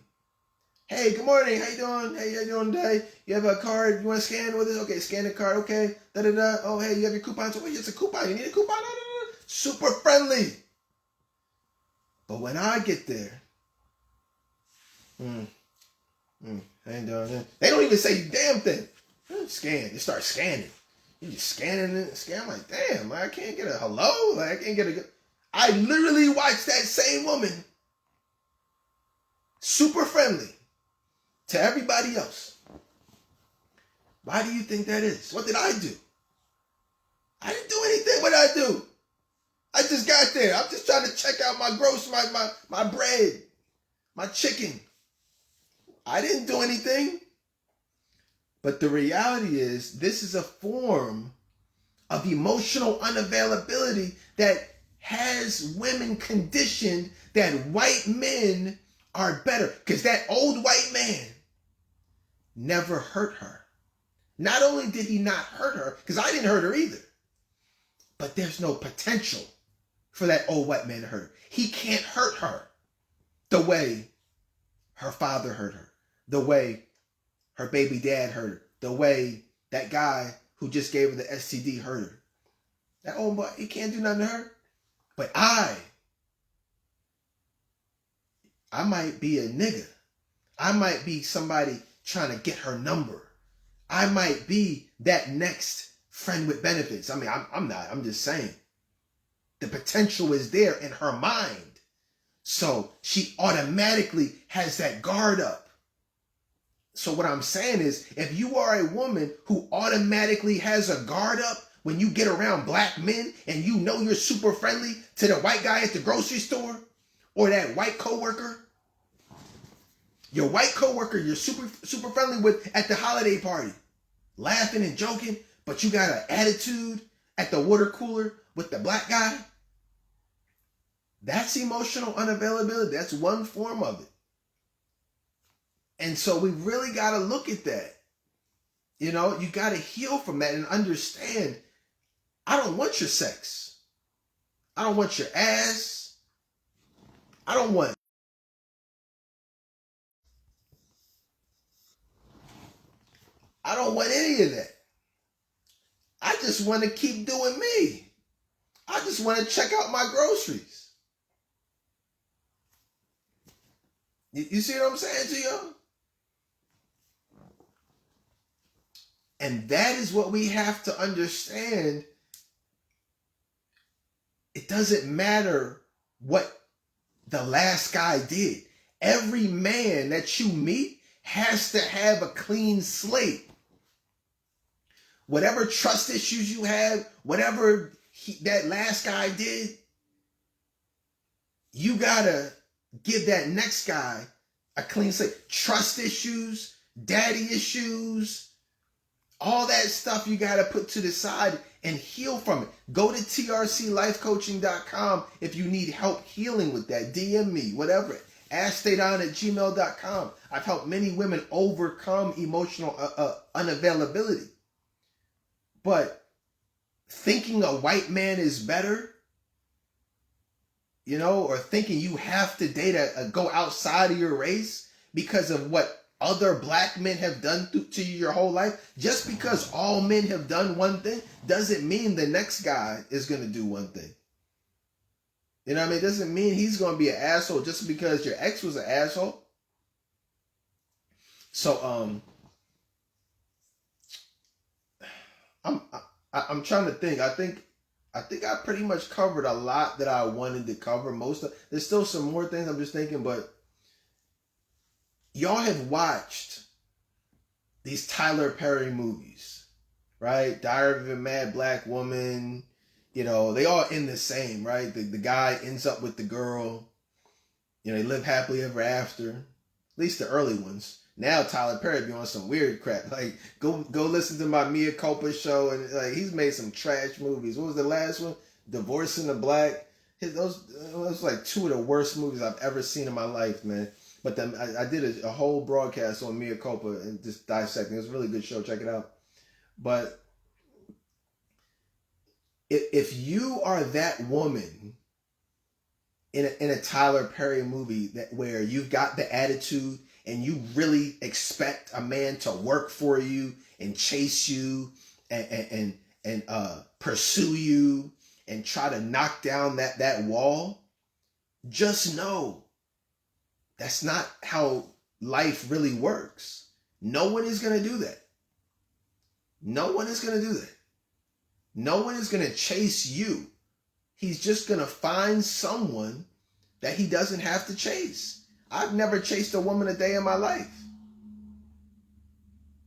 Hey, good morning. How you doing? Hey, how you doing today? You have a card? You want to scan with it? Okay, scan the card. Okay. Da-da-da. Oh, hey, you have your coupon? Oh, it's a coupon. You need a coupon? Da-da-da. Super friendly. But when I get there, And they don't even say damn thing. Scan. They start scanning. You just scanning and scan. I'm like, damn, I can't get a hello. Like, I can't get a. I literally watched that same woman, super friendly to everybody else. Why do you think that is? What did I do? I didn't do anything. What did I do? I just got there. I'm just trying to check out my my bread, my chicken. I didn't do anything. But the reality is, this is a form of emotional unavailability that has women conditioned that white men are better. Because that old white man never hurt her. Not only did he not hurt her, because I didn't hurt her either, but there's no potential for that old white man to hurt her. He can't hurt her the way her father hurt her, the way her baby dad hurt her, the way that guy who just gave her the STD hurt her. That old boy, he can't do nothing to her. But I might be a nigga. I might be somebody trying to get her number. I might be that next friend with benefits. I mean, I'm not. I'm just saying. The potential is there in her mind. So she automatically has that guard up. So what I'm saying is, if you are a woman who automatically has a guard up when you get around black men and you know you're super friendly to the white guy at the grocery store or that white coworker, your white coworker you're super friendly with at the holiday party, laughing and joking, but you got an attitude at the water cooler with the black guy, that's emotional unavailability. That's one form of it. And so we really got to look at that. You know, you got to heal from that and understand, I don't want your sex. I don't want your ass. I don't want any of that. I just want to keep doing me. I just want to check out my groceries. You see what I'm saying to you? And that is what we have to understand. It doesn't matter what the last guy did. Every man that you meet has to have a clean slate. Whatever trust issues you have, whatever that last guy did, you gotta give that next guy a clean slate. Trust issues, daddy issues, all that stuff you got to put to the side and heal from it. Go to trclifecoaching.com if you need help healing with that. DM me, whatever. AskStayDown@gmail.com. I've helped many women overcome emotional unavailability. But thinking a white man is better, you know, or thinking you have to date go outside of your race because of what other black men have done to you your whole life. Just because all men have done one thing doesn't mean the next guy is going to do one thing. You know what I mean? It doesn't mean he's going to be an asshole just because your ex was an asshole. So I'm trying to think. I think I pretty much covered a lot that I wanted to cover. There's still some more things I'm just thinking, but y'all have watched these Tyler Perry movies, right? Diary of a Mad Black Woman. You know, they all end the same, right? The guy ends up with the girl. You know, they live happily ever after. At least the early ones. Now Tyler Perry be on some weird crap. Like, go listen to my Mia Culpa show, and like he's made some trash movies. What was the last one? Divorcing the Black. Those like two of the worst movies I've ever seen in my life, man. But then I did a whole broadcast on Mia Culpa and just dissecting. It was a really good show. Check it out. But if you are that woman in a Tyler Perry movie where you've got the attitude and you really expect a man to work for you and chase you and pursue you and try to knock down that wall, just know that's not how life really works. No one is going to do that. No one is going to do that. No one is going to chase you. He's just going to find someone that he doesn't have to chase. I've never chased a woman a day in my life.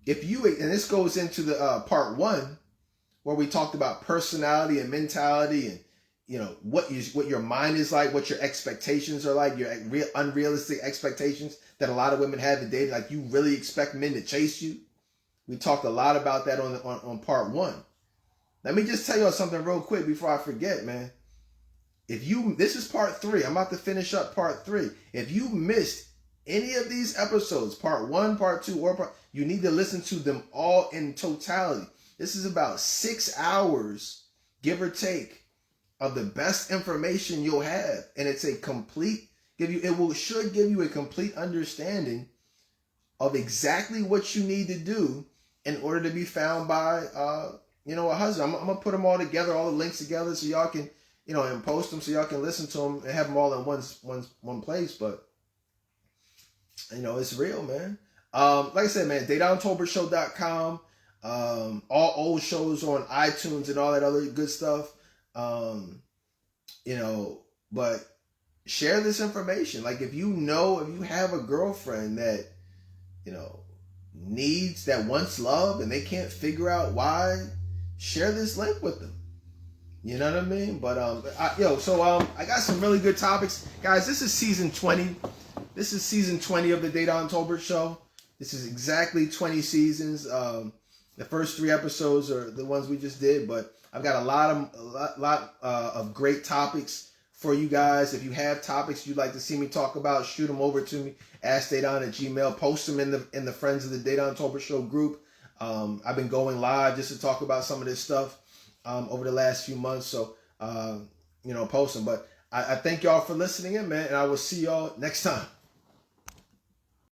If you, and this goes into the part 1, where we talked about personality and mentality, and what your mind is like, what your expectations are like, your unrealistic expectations that a lot of women have today. Like, you really expect men to chase you. We talked a lot about that on part 1. Let me just tell you something real quick before I forget, man. This is part 3. I'm about to finish up part 3. If you missed any of these episodes, part 1, part 2, you need to listen to them all in totality. This is about 6 hours, give or take, of the best information you'll have. And it's a complete, should give you a complete understanding of exactly what you need to do in order to be found by, a husband. I'm going to put them all together, all the links together, so y'all can, and post them so y'all can listen to them and have them all in one place. But, it's real, man. Like I said, man, DateOnTobershow.com. All old shows on iTunes and all that other good stuff. But share this information. Like, if you have a girlfriend that, wants love and they can't figure out why, share this link with them. You know what I mean? But, I got some really good topics. Guys, this is season 20. This is season 20 of the Date on Tolbert Show. This is exactly 20 seasons. The first 3 episodes are the ones we just did, but I've got a lot of great topics for you guys. If you have topics you'd like to see me talk about, shoot them over to me. AskDateOn@gmail. Post them in the Friends of the Date on Tolbert Show group. I've been going live just to talk about some of this stuff over the last few months. So, post them. But I thank y'all for listening in, man, and I will see y'all next time.